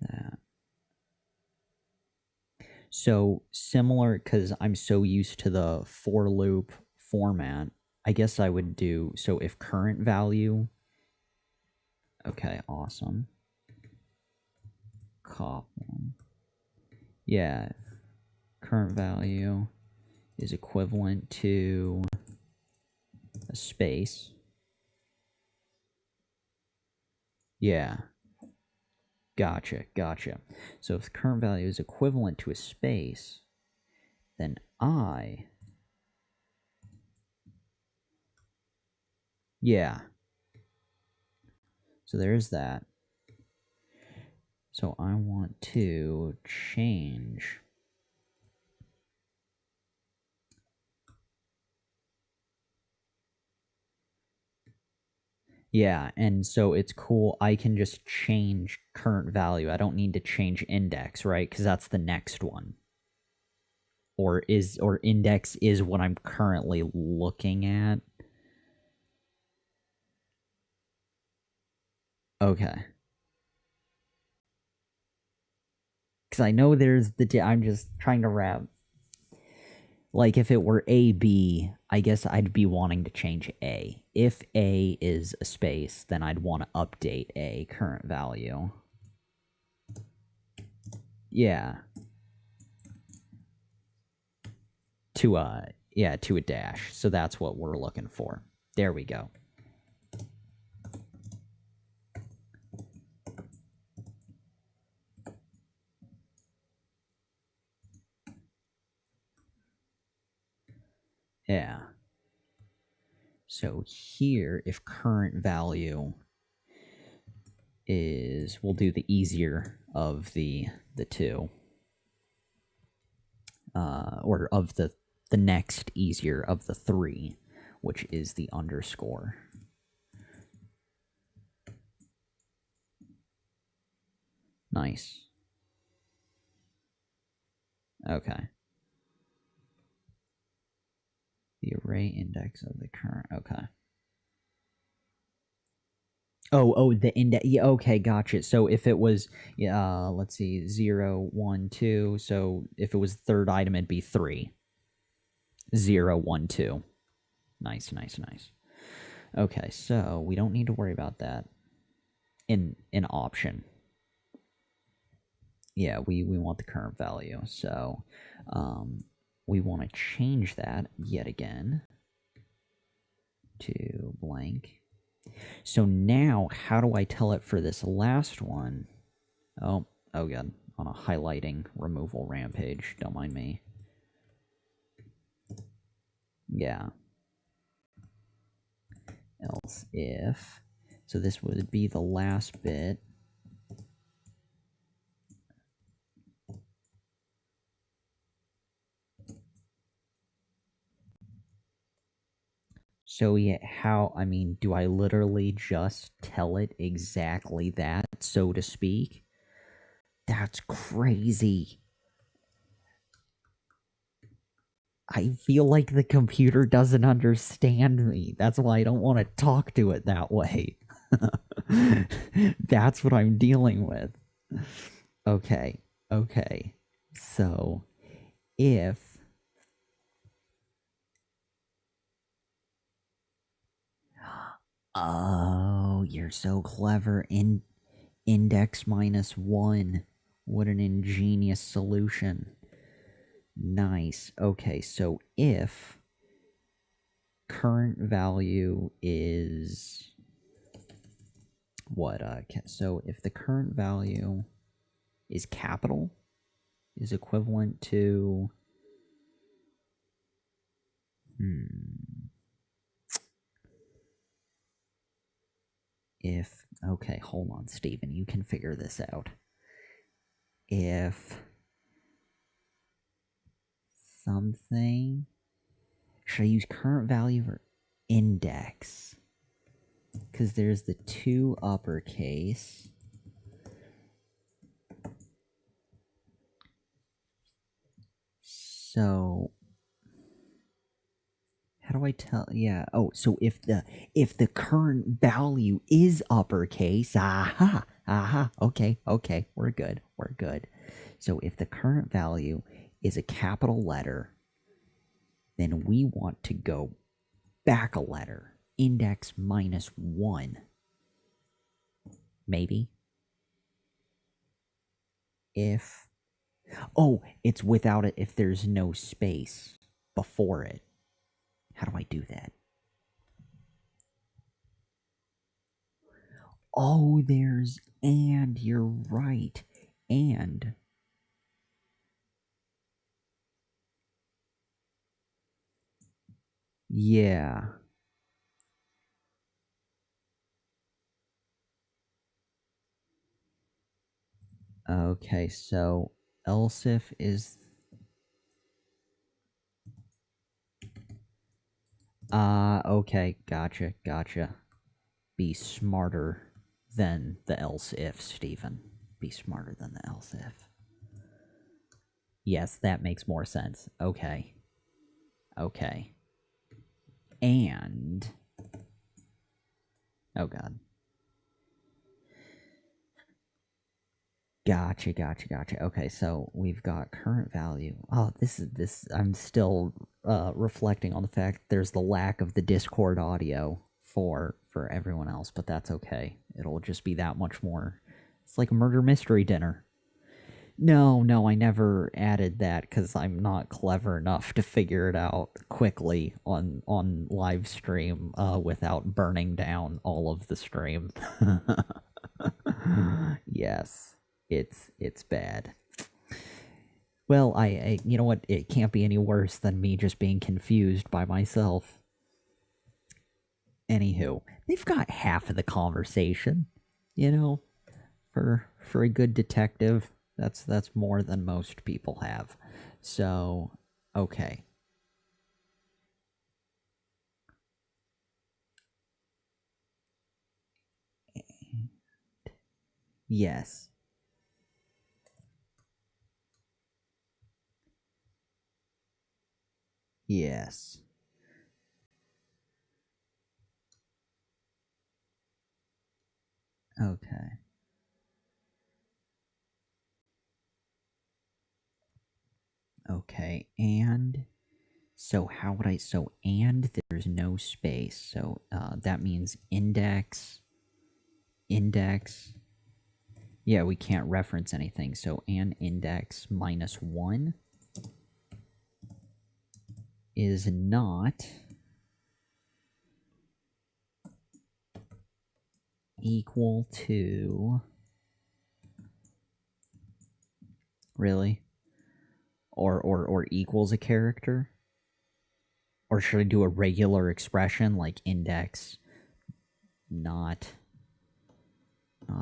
that. So similar, because I'm so used to the for loop format, I guess I would do, so if current value, okay, awesome. Column. Yeah, current value is equivalent to a space. Yeah. Gotcha, gotcha. So if the current value is equivalent to a space, then I... Yeah. So there's that. So I want to change... Yeah, and so it's cool. I can just change current value. I don't need to change index, right? Because that's the next one. Or index is what I'm currently looking at. Okay. Because I know there's I'm just trying to wrap. Like, if it were AB, I guess I'd be wanting to change A. If A is a space, then I'd want to update A current value. Yeah. To a dash. So that's what we're looking for. There we go. Yeah. So here, if current value is, we'll do the easier of the two. Or of the next easier of the three, which is the underscore. Nice. Okay. The array index of the current. Okay. Oh, the index. Yeah, okay, gotcha. So if it was, let's see, 0, 1, 2. So if it was third item, it'd be 3. 0, 1, 2. Nice, nice, nice. Okay, so we don't need to worry about that in option. Yeah, we want the current value. So we want to change that yet again to blank. So now, how do I tell it for this last one? Oh god, on a highlighting removal rampage. Don't mind me. Yeah. Else if. So this would be the last bit. So yeah, do I literally just tell it exactly that, so to speak? That's crazy. I feel like the computer doesn't understand me. That's why I don't want to talk to it that way. That's what I'm dealing with. Okay. So, if oh, you're so clever. Index -1. What an ingenious solution. Nice. Okay, so if current value is what? So if the current value is capital, is equivalent to if okay, hold on, Steven, you can figure this out. If something, should I use current value or index? Because there's the 2 uppercase. So how do I tell? Yeah. Oh, so if the current value is uppercase, aha. Okay. We're good. So if the current value is a capital letter, then we want to go back a letter. Index -1. Maybe. If it's without it if there's no space before it. How do I do that? Oh, there's and. You're right. And. Yeah. Okay, so else if is. Okay, gotcha. Be smarter than the else if, Stephen. Be smarter than the else if. Yes, that makes more sense. Okay. And. Oh, God. Gotcha. Okay, so we've got current value. Oh, this. I'm still reflecting on the fact there's the lack of the Discord audio for everyone else, but that's okay. It'll just be that much more. It's like a murder mystery dinner. No, I never added that because I'm not clever enough to figure it out quickly on live stream without burning down all of the stream. Yes, it's bad. Well, I you know what? It can't be any worse than me just being confused by myself. Anywho, they've got half of the conversation, you know, for a good detective. That's more than most people have. So, okay. Yes. Yes. Okay. Okay, and so how would I, so and there's no space, so that means index, yeah, we can't reference anything, so an index minus 1 is not equal to, really? Or equals a character? Or should I do a regular expression like index not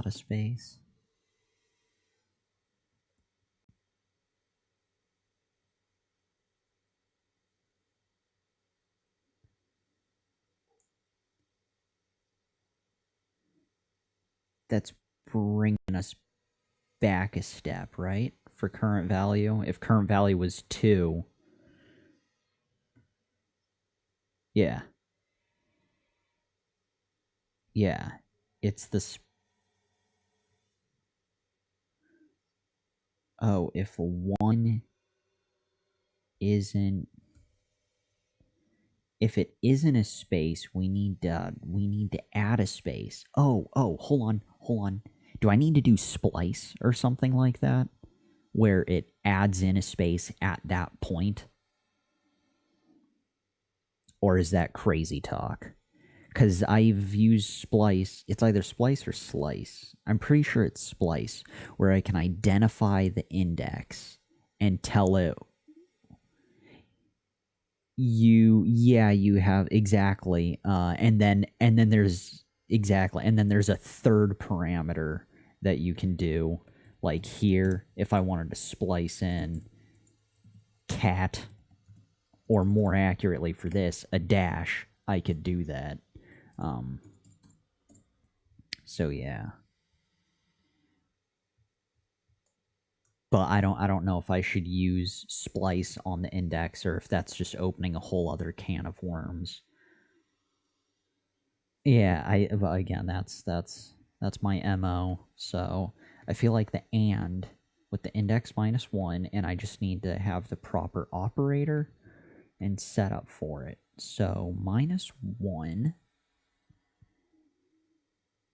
a space? That's bringing us back a step, right? For current value. If current value was 2, yeah. Yeah. It's the oh, if 1 isn't, if it isn't a space, we need to add a space. Oh, hold on. Do I need to do splice or something like that, where it adds in a space at that point? Or is that crazy talk? Because I've used splice. It's either splice or slice. I'm pretty sure it's splice, where I can identify the index and tell it, you have exactly, and then there's exactly, and then there's a third parameter that you can do, like here, if I wanted to splice in cat, or more accurately for this, a dash, I could do that. So yeah. But I don't know if I should use splice on the index, or if that's just opening a whole other can of worms. Yeah, again, that's my MO. So I feel like the and with the index minus 1, and I just need to have the proper operator and set up for it. So minus 1,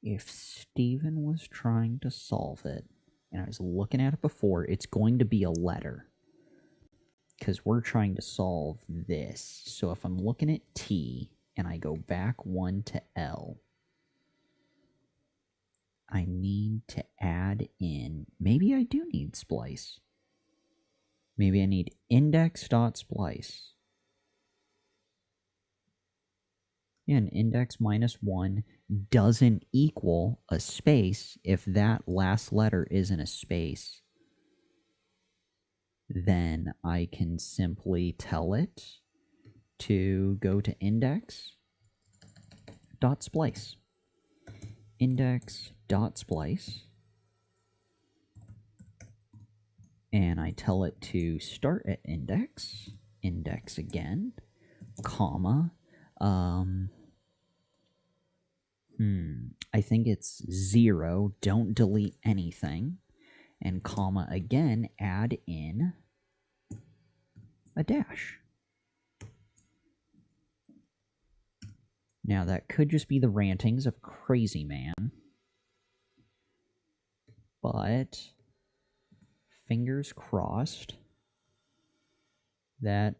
if Steven was trying to solve it, and I was looking at it before, it's going to be a letter, because we're trying to solve this. So if I'm looking at T and I go back 1 to L, I need to add in, maybe I do need splice. Maybe I need index.splice. And index minus 1 doesn't equal a space if that last letter isn't a space. Then I can simply tell it to go to index.splice. Index.splice. And I tell it to start at index again, comma, I think it's 0, don't delete anything, and comma again, add in a dash. Now that could just be the rantings of Crazy Man, but fingers crossed that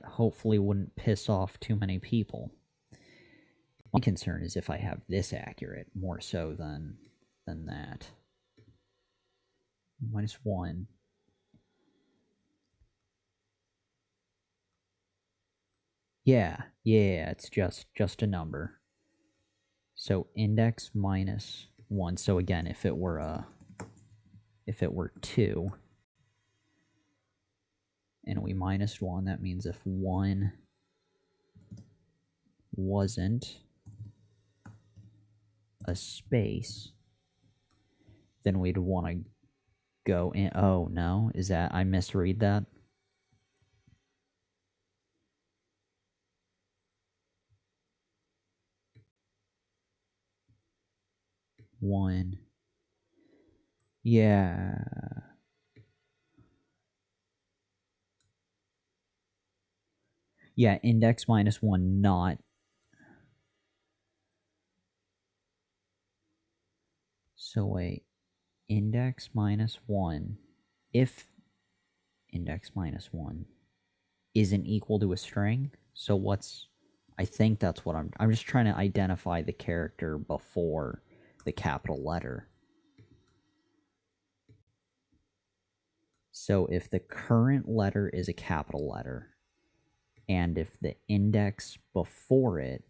hopefully wouldn't piss off too many people. My concern is if I have this accurate, more so than that. Minus 1. Yeah, it's just a number. So index minus 1. So again, if it were 2 and we minus 1, that means if 1 wasn't a space, then we'd want to go in. Oh no, is that, I misread that? 1. Yeah. Yeah, index minus 1, not. So wait, index minus 1. If index minus 1 isn't equal to a string, so what's... I think that's what I'm just trying to identify the character before the capital letter. So if the current letter is a capital letter, and if the index before it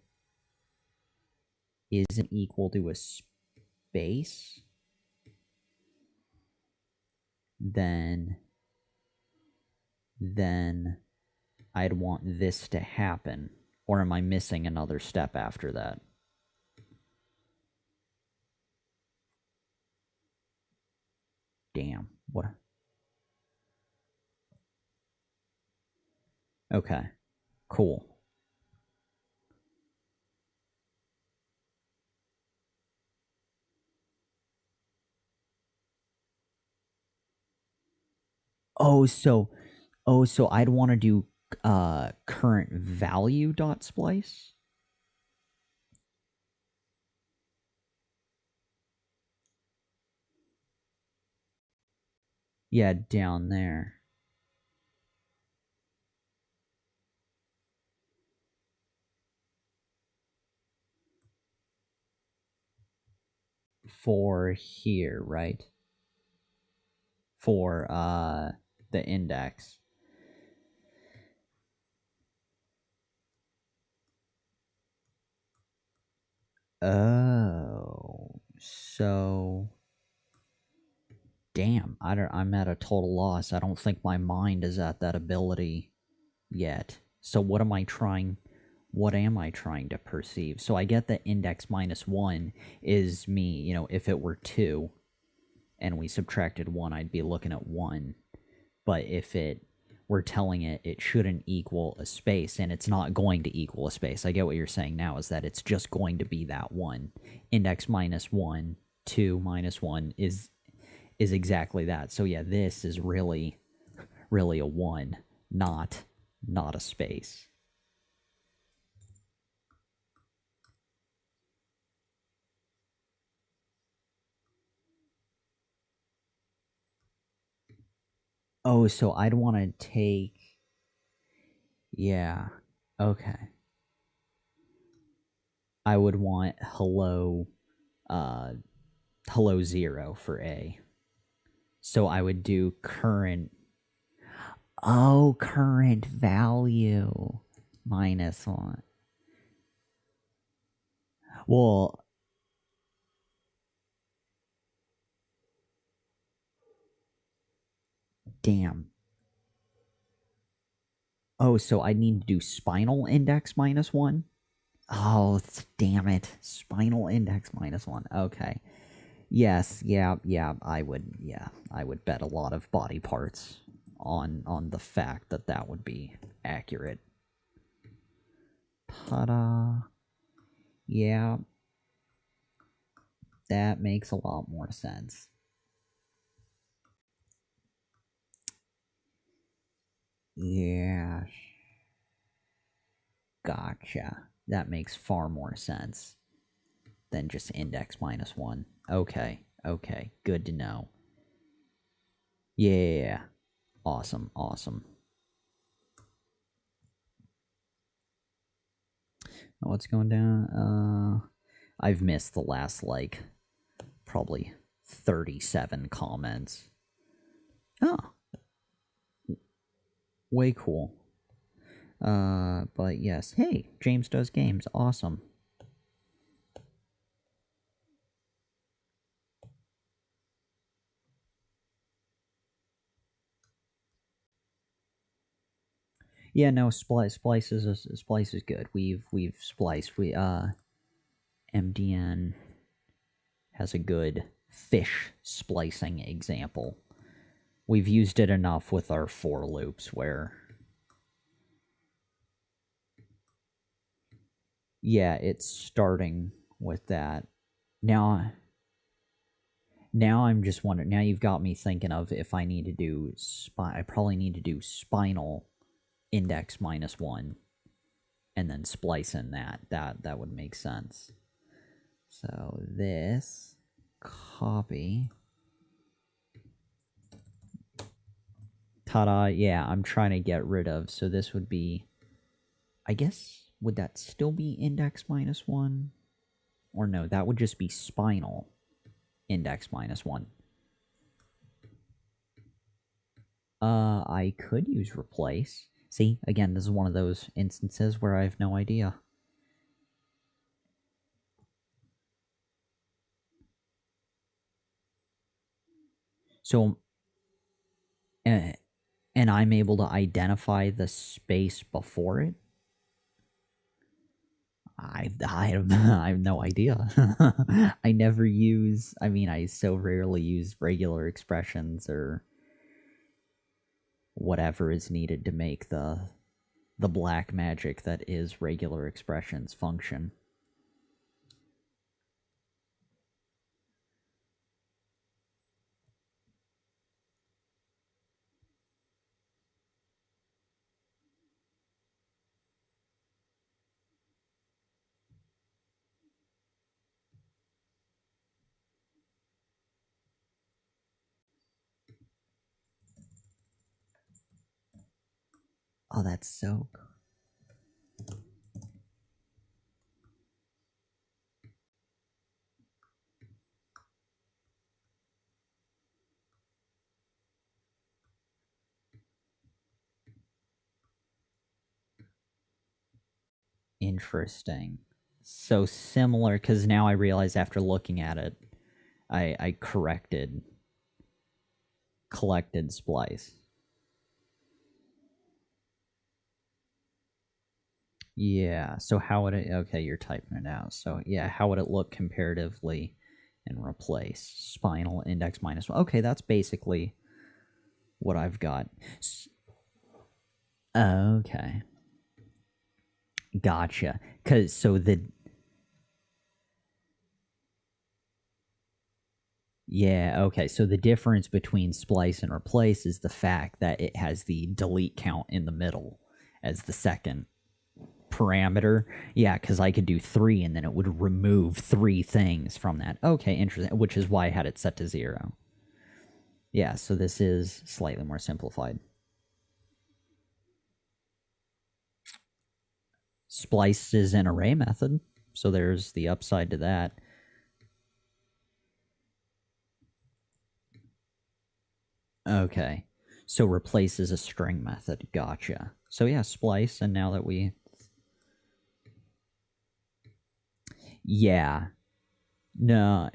isn't equal to a space, then I'd want this to happen. Or am I missing another step after that? Damn. What? Okay. Cool. Oh, so I'd want to do current value dot splice. Yeah, down there. For here, right? For the index. Oh, so damn, I'm at a total loss. I don't think my mind is at that ability yet. So what am I trying to perceive? So I get that index minus 1 is me, you know, if it were 2 and we subtracted 1, I'd be looking at 1. But if we're telling it shouldn't equal a space, and it's not going to equal a space. I get what you're saying now, is that it's just going to be that 1. Index minus 1, 2 minus 1 is exactly that. So yeah, this is really a 1, not a space. Oh, so I'd want to take... Yeah. Okay. I would want hello 0 for A. So I would do current... Oh, current value minus 1. Well, damn. Oh, so I need to do spinal index minus 1? Oh, damn it. Spinal index minus 1. Okay. Yes, yeah, I would bet a lot of body parts on the fact that would be accurate. Ta-da. Yeah. That makes a lot more sense. Yeah. Gotcha. That makes far more sense than just index minus 1. Okay. Good to know. Yeah. Awesome. What's going down? I've missed the last, like, probably 37 comments. Oh. Way cool. But yes. Hey, James does games. Awesome. Yeah, no, splice is good. We've spliced. MDN has a good fish splicing example. We've used it enough with our for loops where... Yeah, it's starting with that. Now, Now I'm just wondering, now you've got me thinking of if I need to do, I probably need to do spinal index -1 and then splice in that would make sense. So this, copy. Ta-da, yeah, I'm trying to get rid of, so this would be, I guess, would that still be index -1? Or no, that would just be spinal index -1. I could use replace. See, again, this is one of those instances where I have no idea. So, and I'm able to identify the space before it? I have I have no idea. I never use, I mean, I so rarely use regular expressions or whatever is needed to make the black magic that is regular expressions function. Oh, that's so interesting. So similar, because now I realize after looking at it, I collected splice. Yeah, so how would it, okay, you're typing it out. So yeah, how would it look comparatively and replace spinal index -1? Okay, that's basically what I've got. Okay. Gotcha. Cause so the yeah, okay. So the difference between splice and replace is the fact that it has the delete count in the middle as the second parameter. Yeah, because I could do 3 and then it would remove 3 things from that. Okay, interesting. Which is why I had it set to 0. Yeah, so this is slightly more simplified. Splice is an array method, so there's the upside to that. Okay, so replace is a string method. Gotcha. So yeah, splice, and now that we... Yeah. No,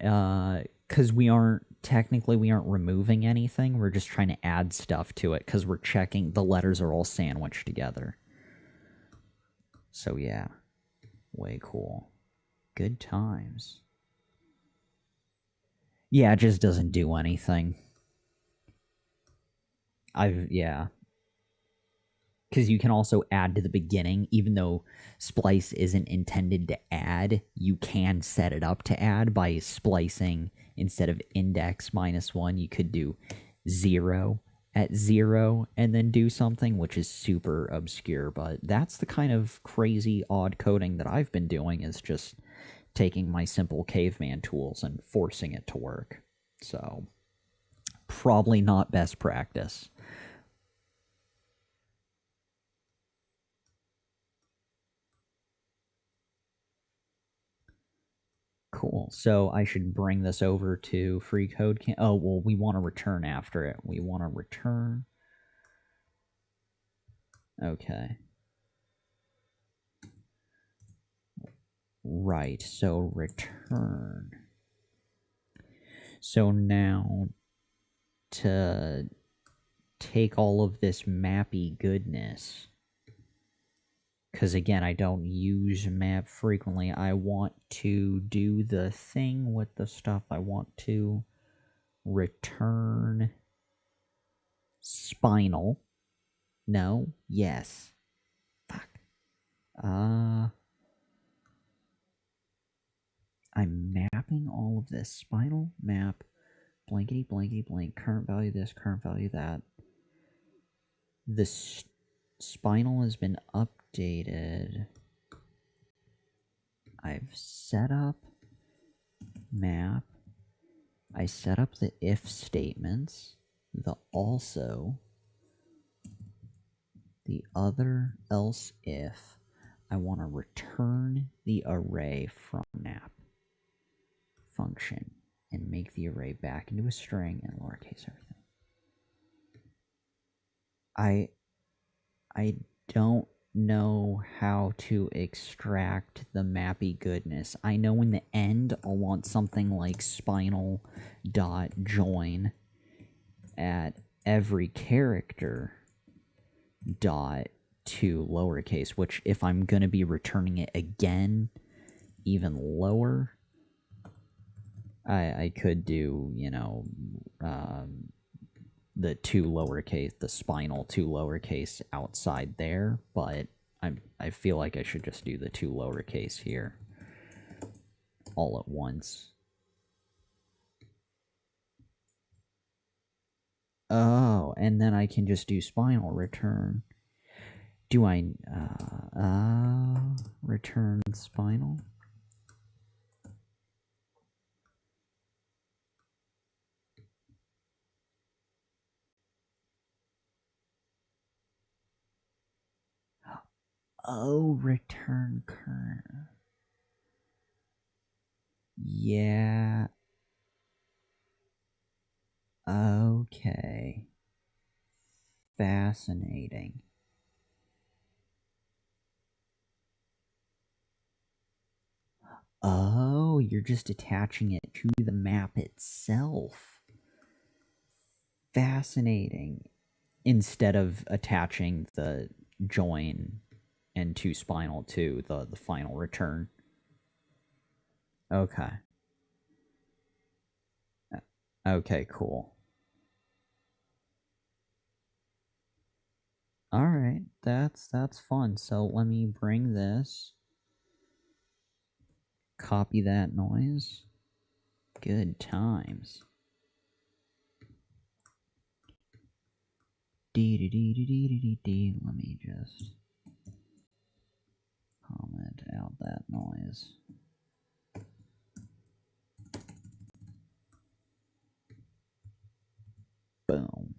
because we aren't, technically we aren't removing anything, we're just trying to add stuff to it, because we're checking, the letters are all sandwiched together. So yeah, way cool. Good times. Yeah, it just doesn't do anything. Yeah. Because you can also add to the beginning, even though splice isn't intended to add, you can set it up to add by splicing. Instead of index -1, you could do 0 at 0 and then do something, which is super obscure, but that's the kind of crazy odd coding that I've been doing, is just taking my simple caveman tools and forcing it to work. So probably not best practice. Cool. So I should bring this over to freeCodeCamp. Oh, well, we want to return after it. We want to return. Okay. Right, so return. So now to take all of this mappy goodness, because again, I don't use map frequently, I want to do the thing with the stuff. I want to return spinal. No? Yes. Fuck. I'm mapping all of this. Spinal map blankety blankety blank, current value this, current value that. The spinal has been updated. I've set up map. I set up the if statements, the also, the other else if. I want to return the array from map function and make the array back into a string and lowercase everything. I don't know how to extract the mappy goodness. I know in the end I'll want something like spinal dot join at every character dot to lowercase, which if I'm gonna be returning it again even lower, I could do, you know, the two lowercase, the spinal two lowercase outside there, but I feel like I should just do the two lowercase here all at once. Oh, and then I can just do spinal return. Do I return spinal? Oh, return current. Yeah. Okay. Fascinating. Oh, you're just attaching it to the map itself. Fascinating. Instead of attaching the join and to spinal to the final return. Okay. Okay, cool. All right, that's fun. So let me bring this, copy that noise. Good times. D. Let me just comment out that noise. Boom.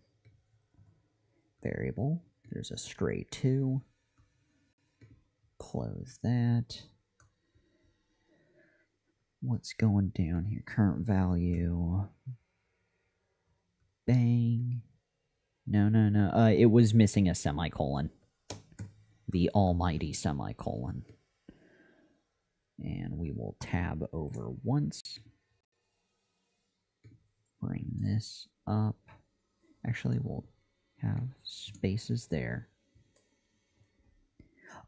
Variable. There's a stray 2. Close that. What's going down here? Current value. Bang. No. It was missing a semicolon. The almighty semicolon. And we will tab over once. Bring this up. Actually, we'll have spaces there.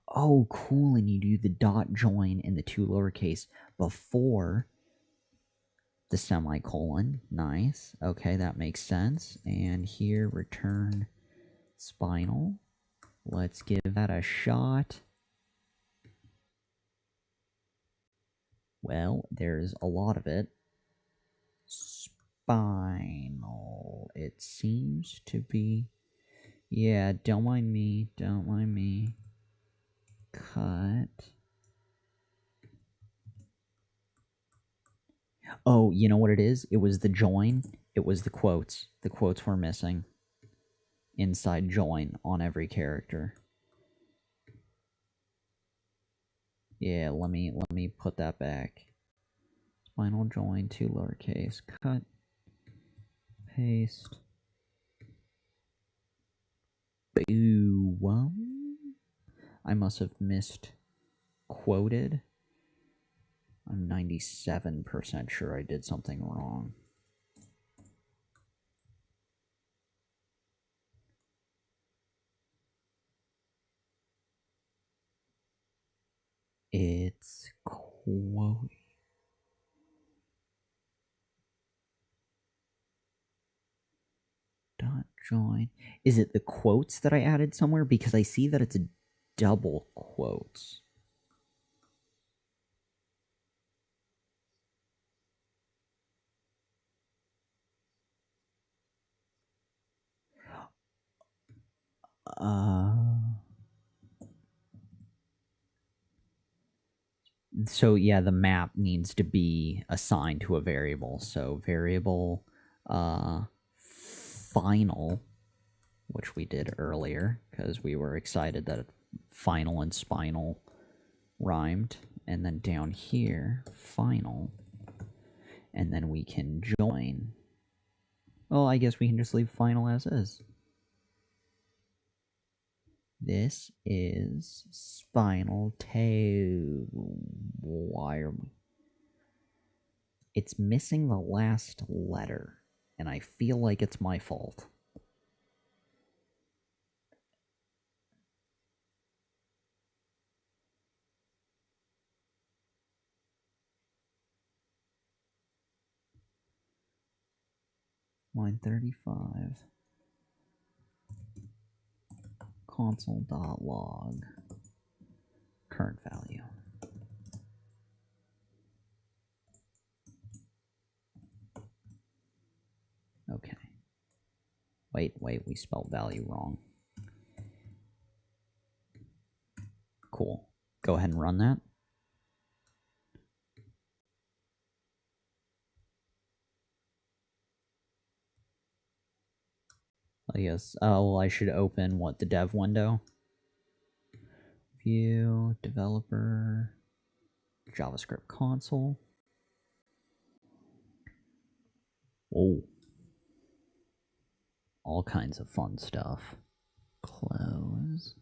Oh, cool, and you do the dot join in the two lowercase before the semicolon. Nice. Okay, that makes sense. And here, return spinal. Let's give that a shot. Well, there's a lot of it. Spinal. It seems to be... Yeah, don't mind me. Don't mind me. Cut. Oh, you know what it is? It was the join. It was the quotes. The quotes were missing inside join on every character. Yeah, let me put that back. Spinal join, two lowercase. Cut. Paste. Boo. I must have missed quoted. I'm 97% sure I did something wrong. It's quote. Dot join. Is it the quotes that I added somewhere? Because I see that it's a double quotes. So yeah, the map needs to be assigned to a variable. So variable final, which we did earlier because we were excited that final and spinal rhymed. And then down here, final. And then we can join. Well, I guess we can just leave final as is. This is spinal tail. Why are we? It's missing the last letter, and I feel like it's my fault. Line 35. Console.log. Current value. Okay. Wait, we spelled value wrong. Cool. Go ahead and run that. I guess, well, I should open, what, the dev window? View, developer, JavaScript console. Oh. All kinds of fun stuff. Close.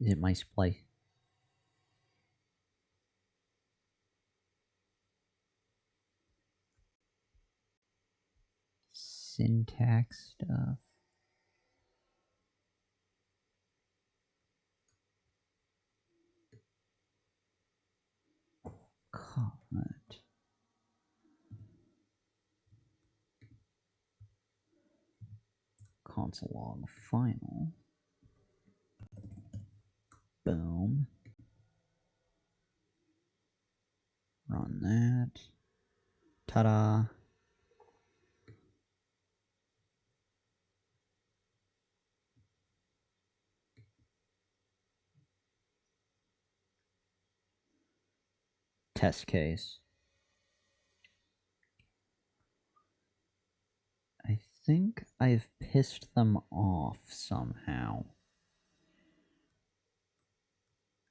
Is it my splice? Syntax stuff. Comment. Console log final. Boom. Run that. Ta-da. Test case. I think I've pissed them off somehow.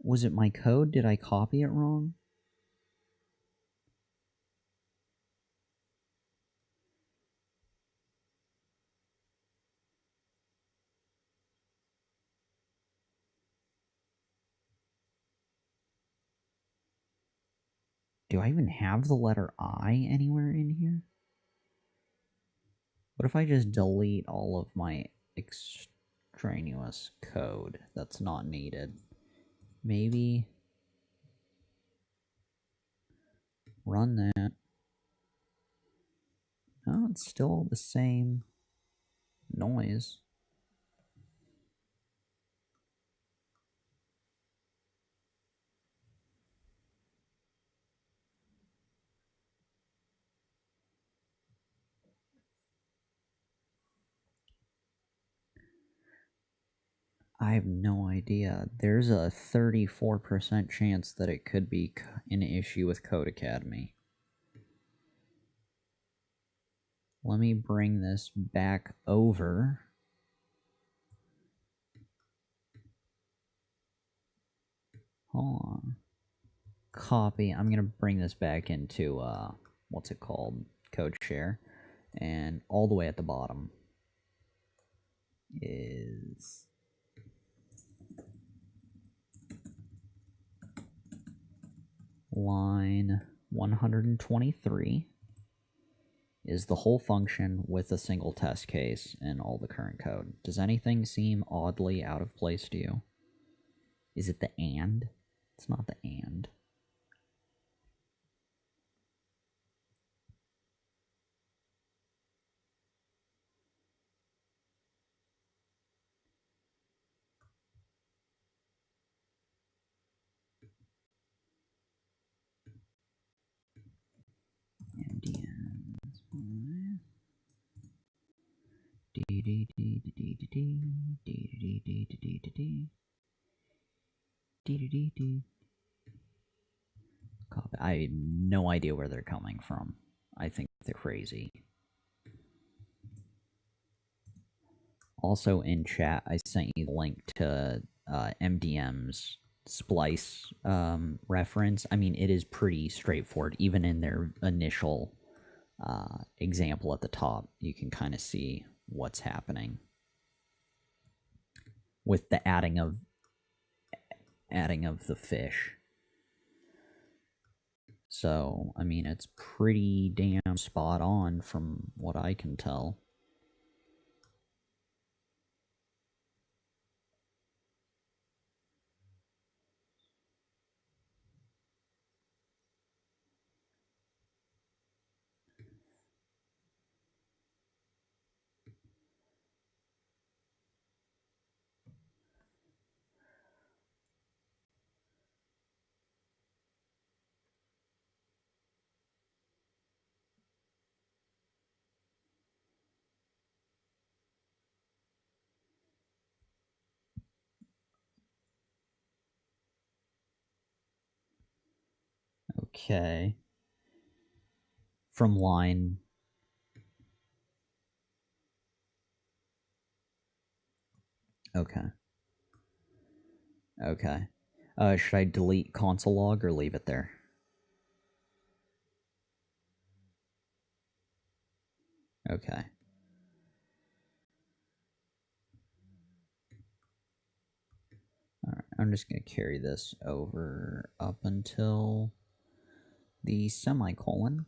Was it my code? Did I copy it wrong? Do I even have the letter I anywhere in here? What if I just delete all of my extraneous code that's not needed? Maybe run that. No, it's still the same noise. I have no idea. There's a 34% chance that it could be an issue with Code Academy. Let me bring this back over. Hold on. Copy. I'm going to bring this back into, what's it called? Code share. And all the way at the bottom is line 123 is the whole function with a single test case and all the current code. Does anything seem oddly out of place to you? Is it the and? It's not the and. I have no idea where they're coming from. I think they're crazy. Also in chat, I sent you the link to MDM's splice reference. I mean, it is pretty straightforward. Even in their initial example at the top, you can kind of see what's happening with the adding of the fish. So, I mean, it's pretty damn spot on from what I can tell. Okay. From line. Okay. Okay. Should I delete console log or leave it there? Okay. Alright, I'm just going to carry this over up until the semicolon.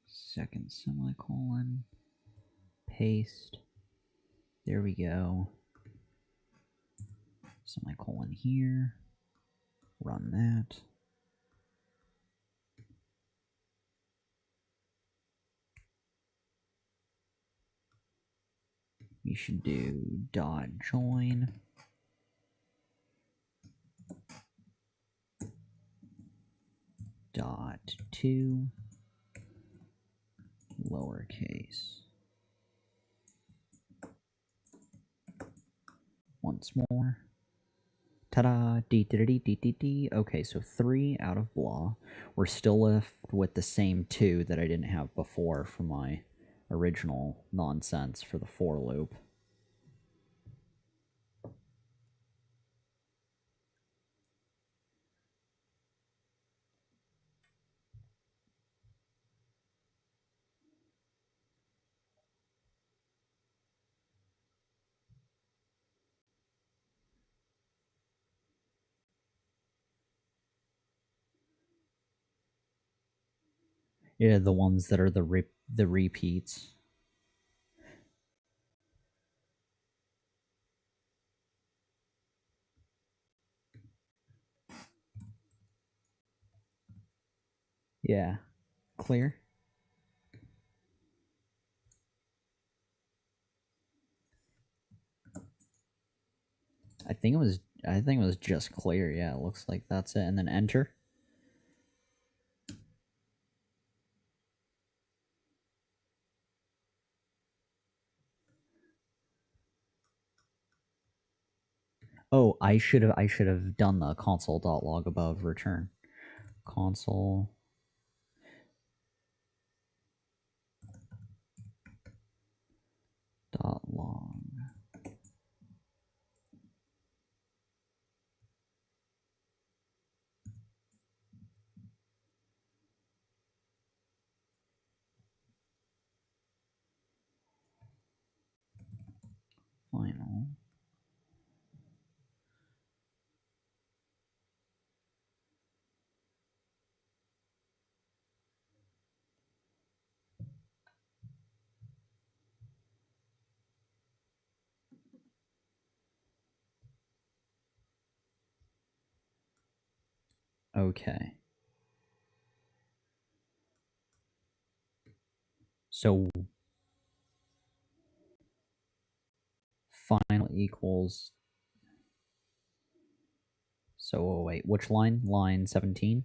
Second semicolon. Paste. There we go. Semicolon here. Run that. You should do dot join. Dot to lowercase. Once more. Ta-da! Dee-dee-dee-dee-dee-dee. Okay, so 3 out of blah. We're still left with the same 2 that I didn't have before for my original nonsense for the for loop. Yeah, the ones that are the repeats. Yeah. Clear? I think it was just clear. Yeah, it looks like that's it. And then enter. Oh, I should have done the console.log above return. Console dot log. Final. Okay. So final equals So wait, which line? Line 17?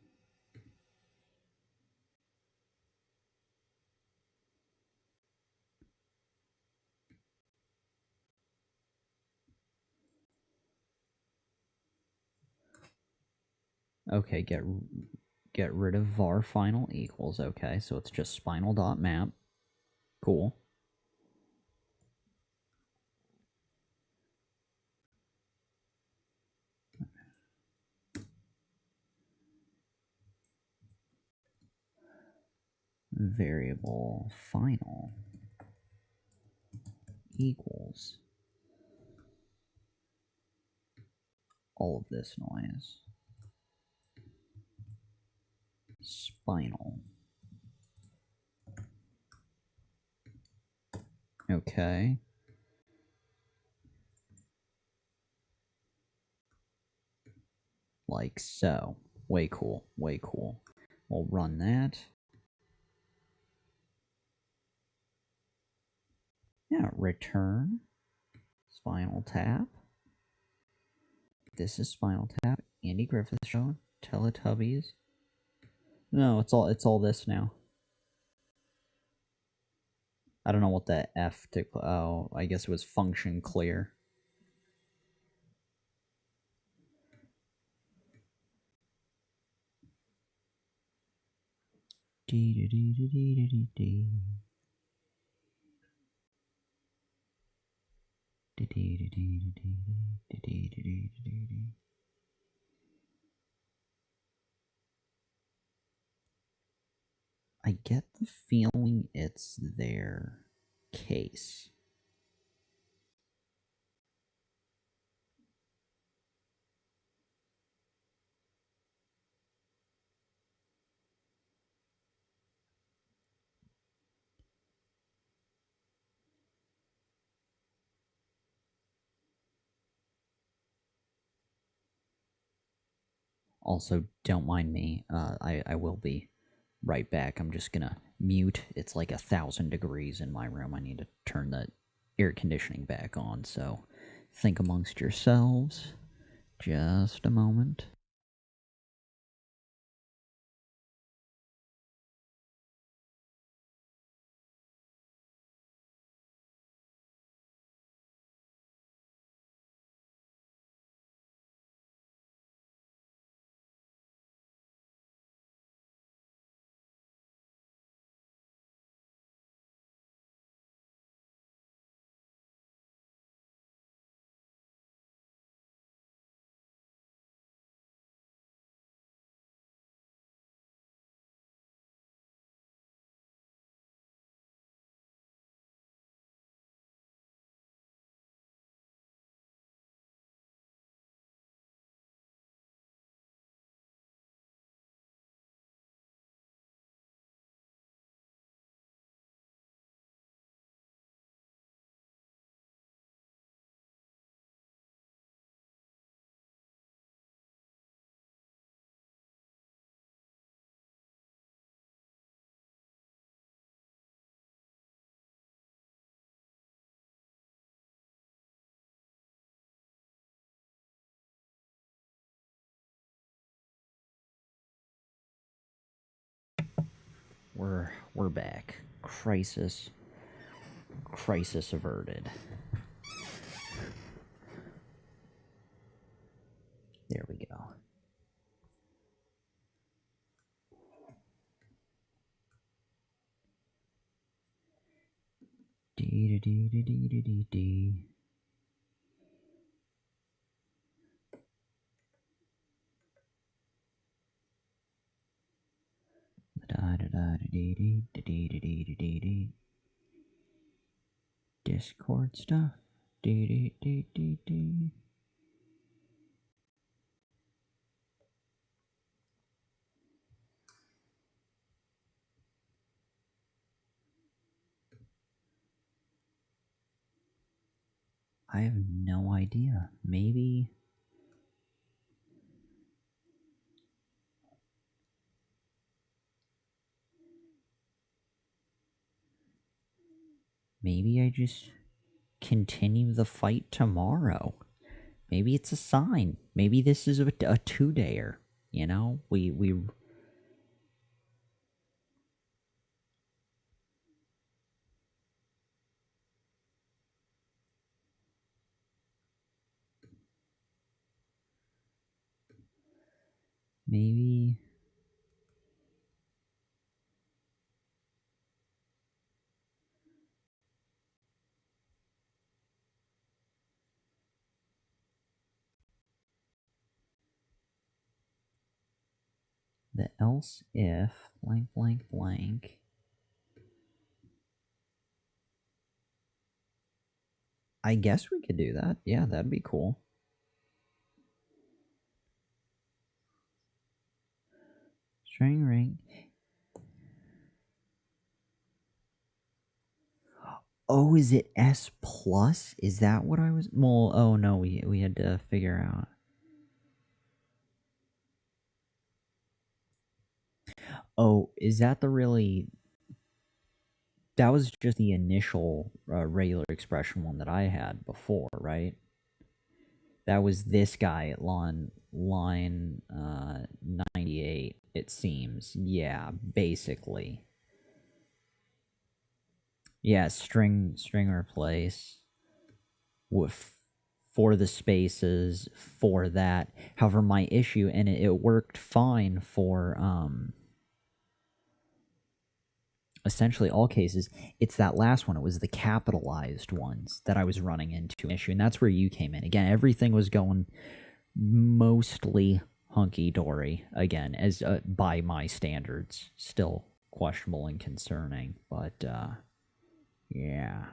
Okay, get rid of var final equals. Okay, so it's just spinal.map. Cool. Variable final equals all of this noise. Spinal. Okay. Like so. Way cool. Way cool. We'll run that. Yeah, return. Spinal Tap. This is Spinal Tap. Andy Griffith Show. Teletubbies. No, it's all this now. I don't know what that F to. Oh, I guess it was function clear. I get the feeling it's their case. Also, don't mind me. I will be right back. I'm just gonna mute. It's like 1,000 degrees in my room. I need to turn the air conditioning back on. So think amongst yourselves. Just a moment. We're back. Crisis averted. There we go. Dee dee dee dee dee dee dee. Da da da dee dee dee dee dee dee dee. Discord stuff. Dee dee dee dee dee. I have no idea. Maybe I just continue the fight tomorrow. Maybe it's a sign. Maybe this is a two-dayer. You know, we maybe. The else if blank blank blank. I guess we could do that. Yeah, that'd be cool. String ring. Oh, is it S plus? Is that what I was? Well, oh no, we had to figure out. Oh, is that the really? That was just the initial regular expression one that I had before, right? That was this guy at line 98. It seems, yeah, basically, yeah. String replace with for the spaces for that. However, my issue, and it worked fine for essentially all cases, it's that last one. It was the capitalized ones that I was running into an issue, and that's where you came in. Again, everything was going mostly hunky-dory, again, as by my standards. Still questionable and concerning, but yeah,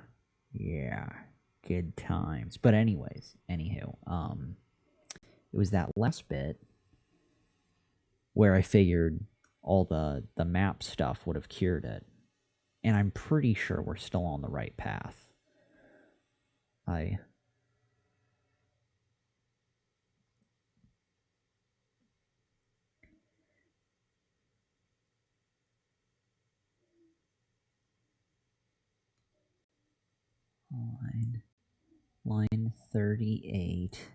good times. But anyways, anywho, it was that last bit where I figured all the map stuff would have cured it. And I'm pretty sure we're still on the right path. Line 38.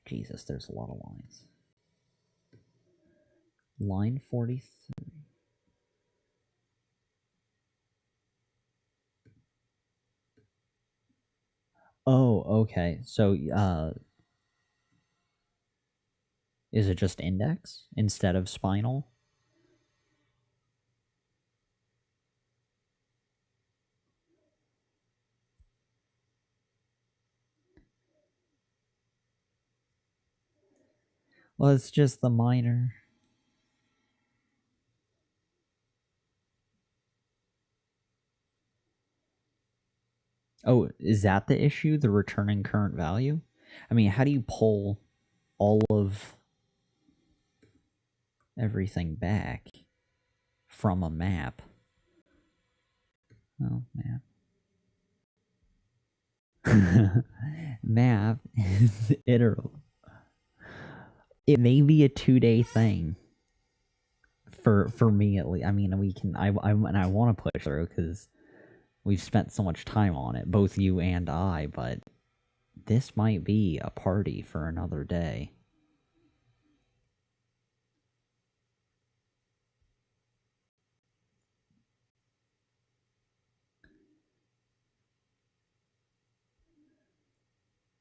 Jesus, there's a lot of lines. Line 43. Oh, okay. So, is it just index instead of spinal? Well, it's just the minor. Oh, is that the issue? The returning current value? I mean, how do you pull all of everything back from a map? Oh, map. Map is iterable. It may be a 2-day thing for me at least. I mean, we can. I want to push through because we've spent so much time on it, both you and I. But this might be a party for another day.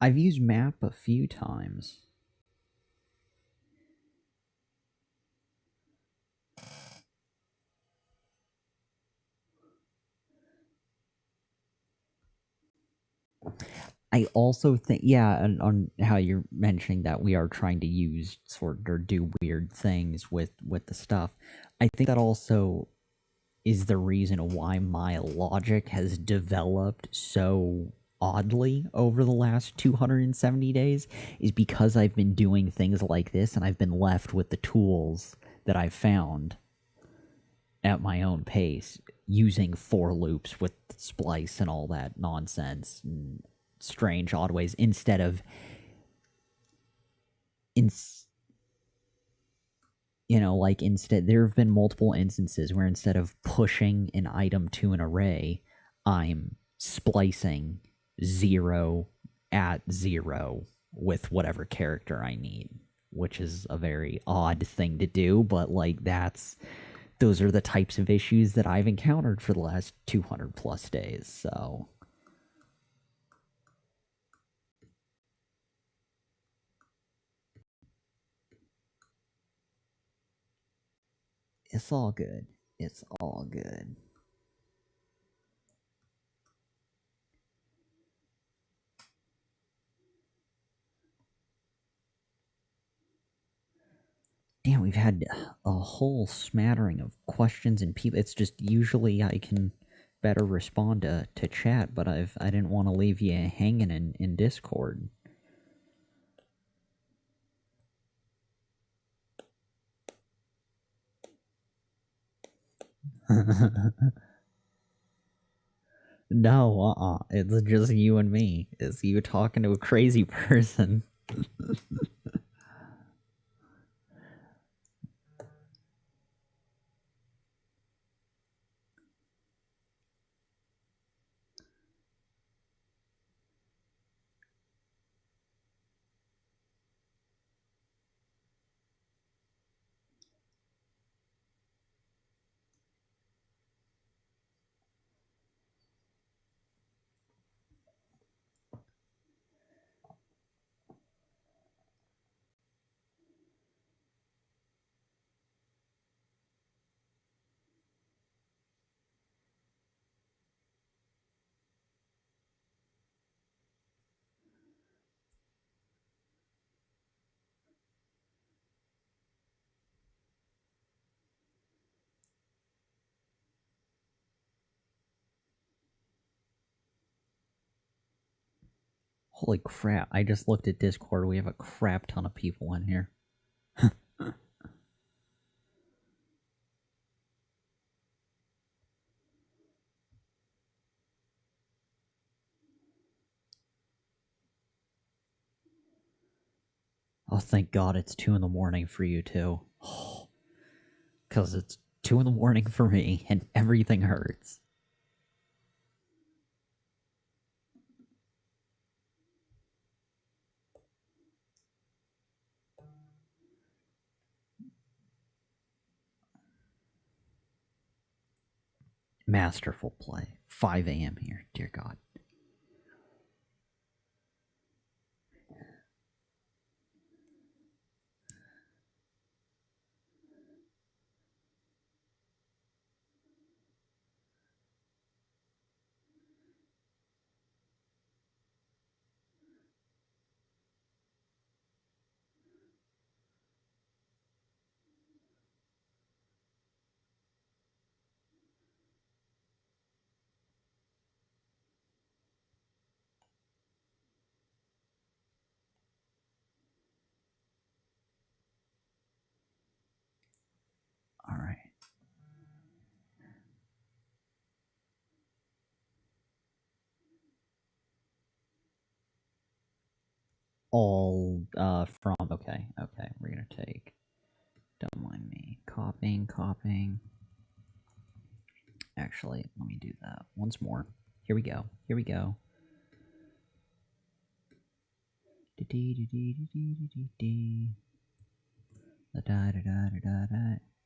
I've used map a few times. I also think, yeah, on how you're mentioning that we are trying to use sort or do weird things with the stuff. I think that also is the reason why my logic has developed so oddly over the last 270 days, is because I've been doing things like this and I've been left with the tools that I've found at my own pace, using for loops with splice and all that nonsense and strange odd ways, instead of instead there have been multiple instances where instead of pushing an item to an array, I'm splicing 0 at 0 with whatever character I need, which is a very odd thing to do, but like those are the types of issues that I've encountered for the last 200 plus days, so it's all good. It's all good. Damn, we've had a whole smattering of questions and people. It's just usually I can better respond to chat, but I didn't want to leave you hanging in Discord. No, it's just you and me. It's you talking to a crazy person. Holy crap, I just looked at Discord. We have a crap ton of people in here. Oh, thank God it's 2 in the morning for you, too. Because it's 2 in the morning for me, and everything hurts. Masterful play. 5 a.m. here, dear God. All right. All from okay, we're gonna take, don't mind me, copying. Actually, let me do that once more. Here we go.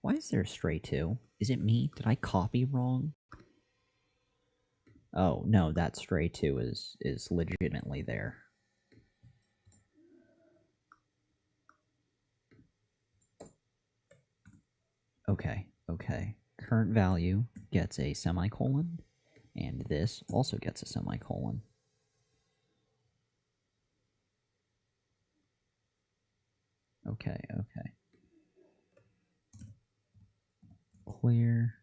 Why is there a stray 2? Is it me? Did I copy wrong? Oh no, that stray 2 is legitimately there. Okay. Current value gets a semicolon, and this also gets a semicolon. Okay. Clear.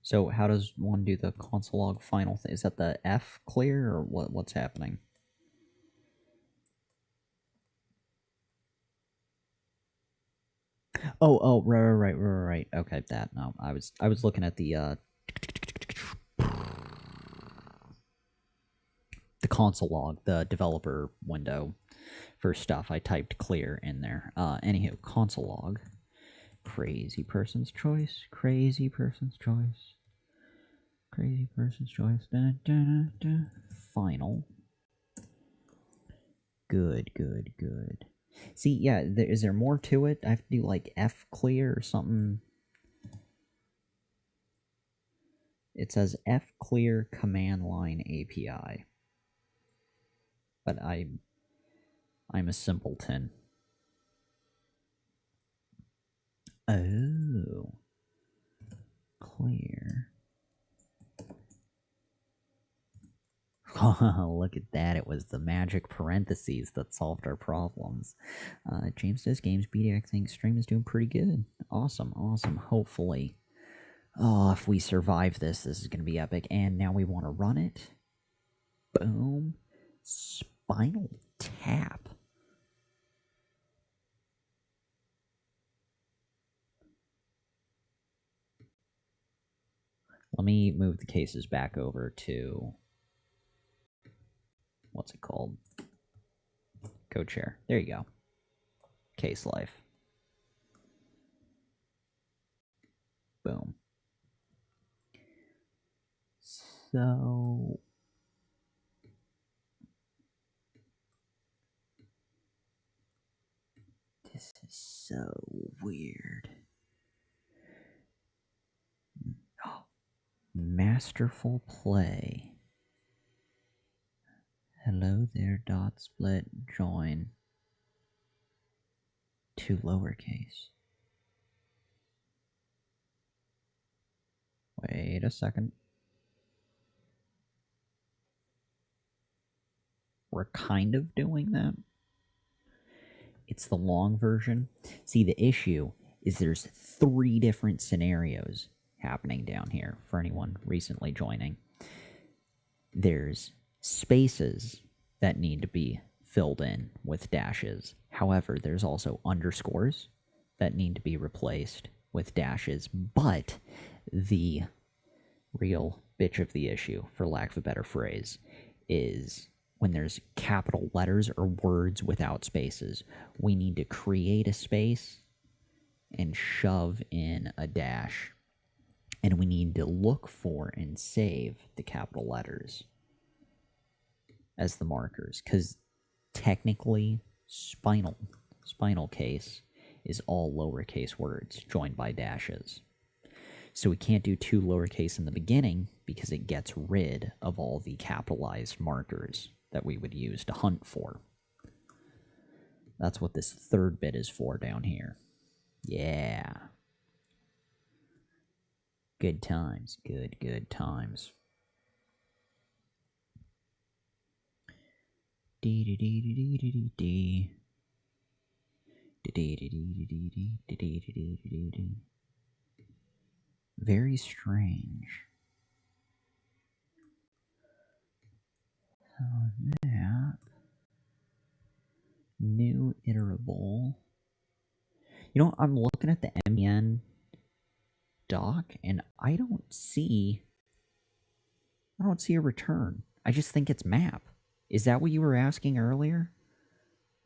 So how does one do the console log final thing? Is that the F clear, or what's happening? Oh, right. Okay, that. No, I was looking at the console log, the developer window for stuff. I typed clear in there. Anywho, console log. Crazy person's choice. Final. Good. See, yeah, is there more to it? I have to do like F clear or something. It says F clear command line API. But I'm a simpleton. Oh. Clear. Oh, look at that. It was the magic parentheses that solved our problems. James Does Games, BDX thinks stream is doing pretty good. Awesome. Hopefully. Oh, if we survive this is going to be epic. And now we want to run it. Boom. Spinal Tap. Let me move the cases back over to... What's it called? Co-chair. There you go. Case life. Boom. So... This is so weird. Oh, masterful play. Hello there, dot split join. To lowercase. Wait a second. We're kind of doing that. It's the long version. See, the issue is there's 3 different scenarios happening down here for anyone recently joining. There's spaces that need to be filled in with dashes. However, there's also underscores that need to be replaced with dashes. But the real bitch of the issue, for lack of a better phrase, is when there's capital letters or words without spaces. We need to create a space and shove in a dash. And we need to look for and save the capital letters as the markers. Because technically, spinal case is all lowercase words joined by dashes. So we can't do 2 lowercase in the beginning because it gets rid of all the capitalized markers that we would use to hunt for. That's what this 3rd bit is for down here. Yeah. Good times. Good times. Very strange. That new iterable. You know, I'm looking at the MN doc and I don't see a return. I just think it's map. Is that what you were asking earlier?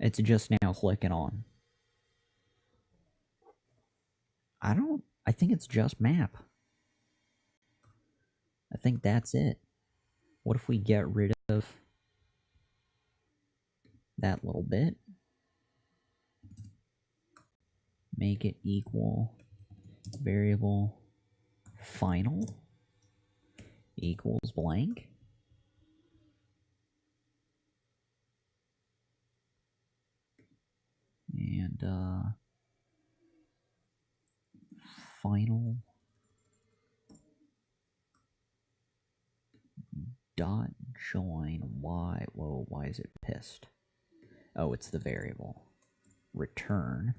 It's just now clicking on. I think it's just map. I think that's it. What if we get rid of that little bit? Make it equal variable final equals blank. And final dot join y. Whoa, why is it pissed? Oh, it's the variable. Return.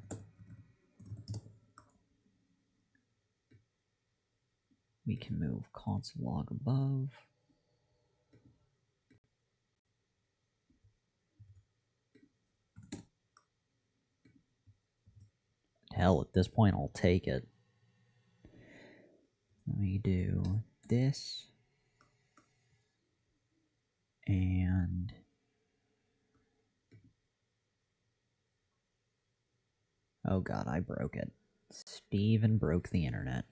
We can move console log above. Hell, at this point, I'll take it. Let me do this. And oh god, I broke it. Steven broke the internet.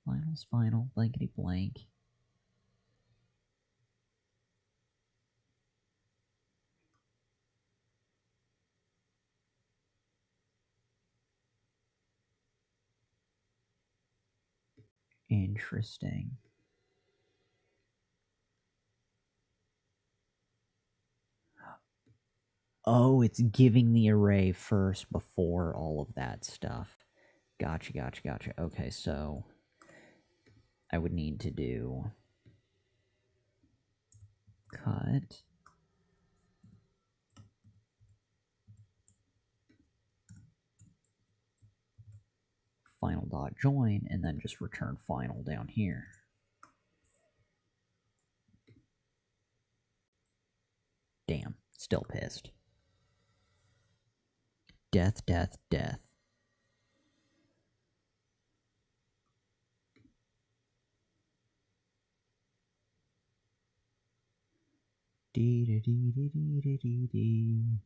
Final spinal, blankety blank. Interesting. Oh, it's giving the array first before all of that stuff. Gotcha, gotcha, gotcha. Okay, so I would need to do cut final dot join and then just return final down here. Damn, still pissed. Death, death, death. Dee dee dee dee dee dee dee dee.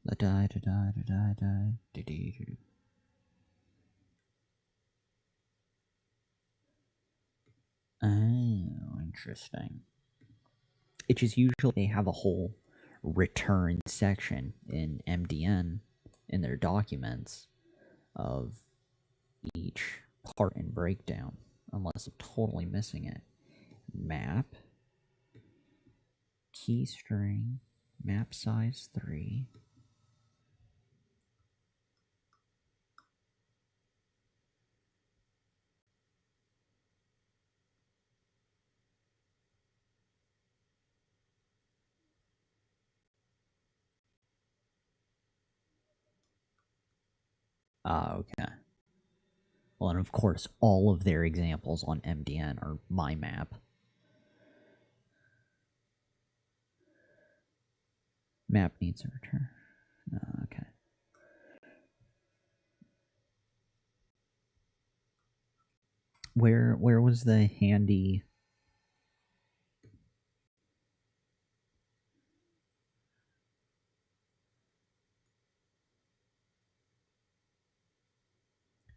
La die da die da die die dee dee dee. Oh, interesting. It's just usually they have a whole return section in MDN in their documents of each part and breakdown, unless I'm totally missing it. Map, key string, map size 3. Ah, okay. Well, and of course, all of their examples on MDN are my map. Map needs a return. Okay. Where was the handy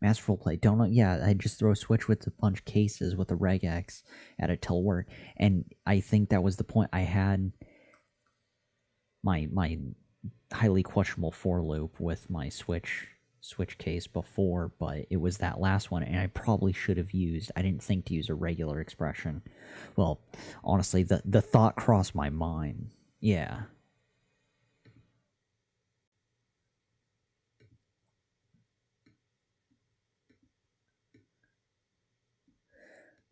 masterful play? Don't know. Yeah, I just throw a switch with a bunch of cases with a regex at it till work, and I think that was the point. I had my highly questionable for loop with my switch case before, but it was that last one, and I probably should have used. I didn't think to use a regular expression. Well, honestly, the thought crossed my mind. Yeah.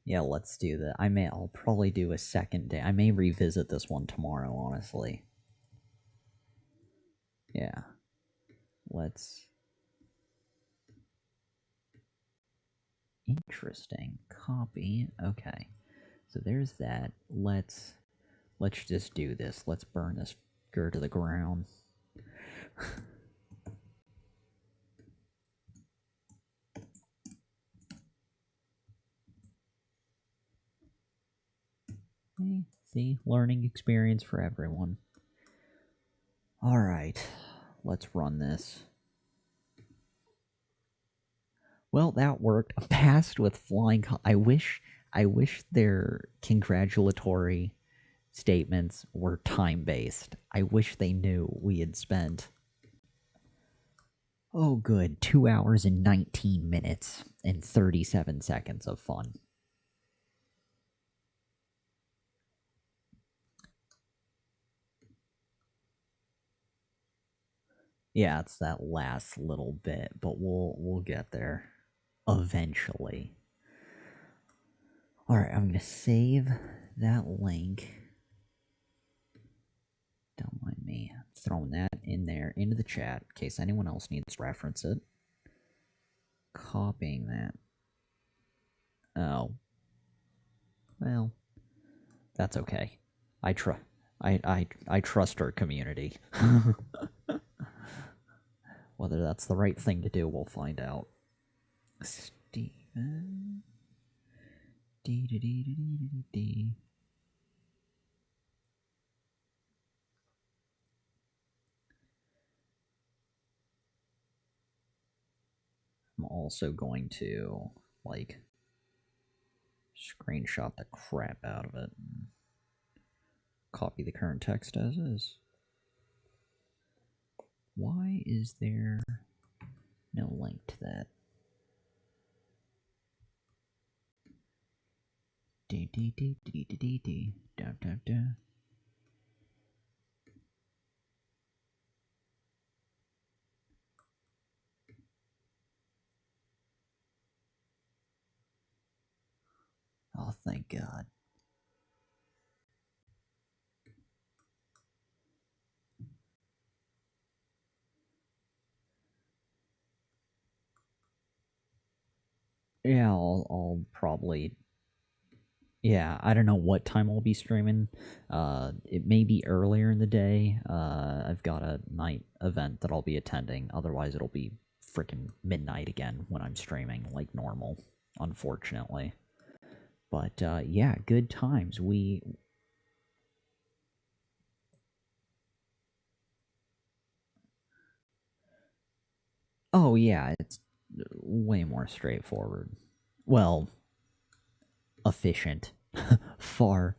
Yeah, let's do that. I'll probably do a second day. I may revisit this one tomorrow, honestly. Yeah. Let's. Interesting. Copy. Okay. So there's that. Let's just do this. Let's burn this girl to the ground. See, learning experience for everyone. All right, let's run this. Well, that worked. I passed with flying. I wish their congratulatory statements were time based. I wish they knew we had spent. Oh, good. 2 hours and 19 minutes and 37 seconds of fun. Yeah, it's that last little bit, but we'll get there eventually. All right, I'm gonna save that link. Don't mind me throwing that in there into the chat in case anyone else needs to reference it. Copying that. Oh, well, that's okay. I trust our community. Whether that's the right thing to do, we'll find out. Steven. D. I'm also going to, like, screenshot the crap out of it and copy the current text as is. Why is there no link to that? Oh, thank God. Yeah, I'll probably. Yeah, I don't know what time I'll be streaming. It may be earlier in the day. I've got a night event that I'll be attending. Otherwise, it'll be freaking midnight again when I'm streaming like normal, unfortunately. But yeah, good times. Oh yeah, it's way more straightforward. Well, efficient. far,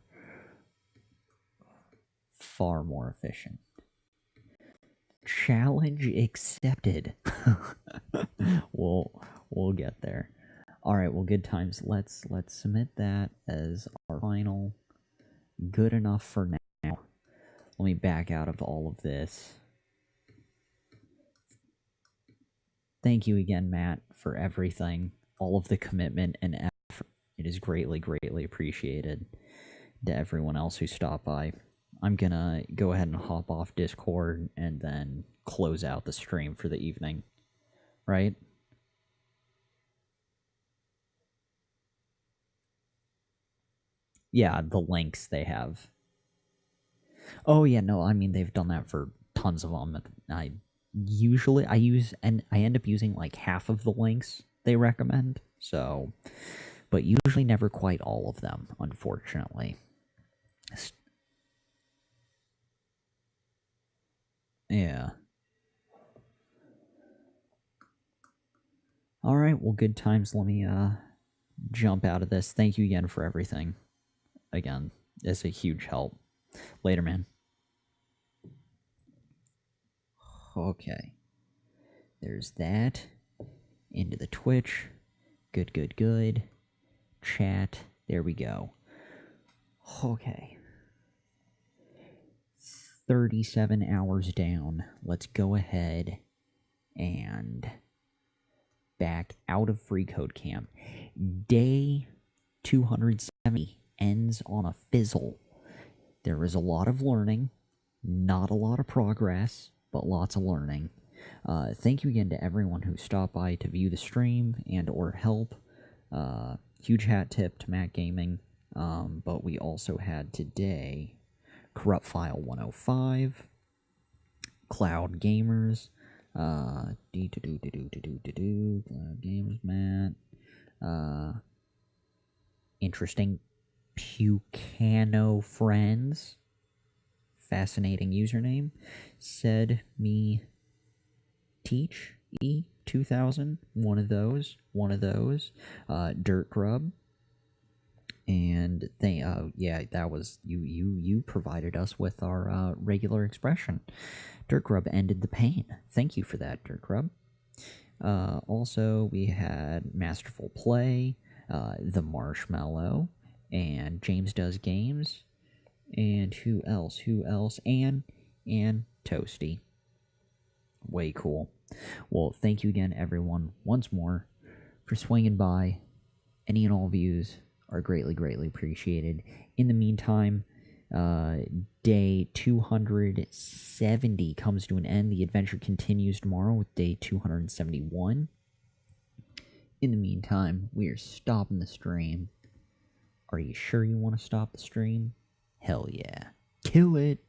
far more efficient. Challenge accepted. we'll get there. All right, well, good times. Let's submit that as our final. Good enough for now. Let me back out of all of this. Thank you again, Matt, for everything, all of the commitment and effort. It is greatly, greatly appreciated. To everyone else who stopped by, I'm gonna go ahead and hop off Discord and then close out the stream for the evening. Right? Yeah, the links they have. Oh yeah, no, I mean they've done that for tons of them. I usually I use and I end up using like half of the links they recommend. So, but usually never quite all of them, unfortunately. Yeah. All right, well, good times. Let me jump out of this. Thank you again for everything. Again, it's a huge help. Later, man. Okay. There's that. Into the Twitch. Good, good, good. Chat. There we go. Okay. 37 hours down. Let's go ahead and back out of freeCodeCamp. Day 270 ends on a fizzle. There is a lot of learning, not a lot of progress, but lots of learning. Thank you again to everyone who stopped by to view the stream and or help. Huge hat tip to Matt Gaming. But we also had today Corrupt File 105, Cloud Gamers, Cloud Gamers, Matt, interesting Pucano Friends, fascinating username, said me teach E2000, one of those, Dirt Grub, and they yeah, that was you provided us with our regular expression. Dirt Grub ended the pain. Thank you for that, Dirt Grub. Also, we had Masterful Play, The Marshmallow, and James Does Games, and who else? And Toasty. Way cool. Well, thank you again, everyone, once more, for swinging by. Any and all views are greatly, greatly appreciated. In the meantime, day 270 comes to an end. The adventure continues tomorrow with day 271. In the meantime, we are stopping the stream. Are you sure you want to stop the stream? Hell yeah. Kill it.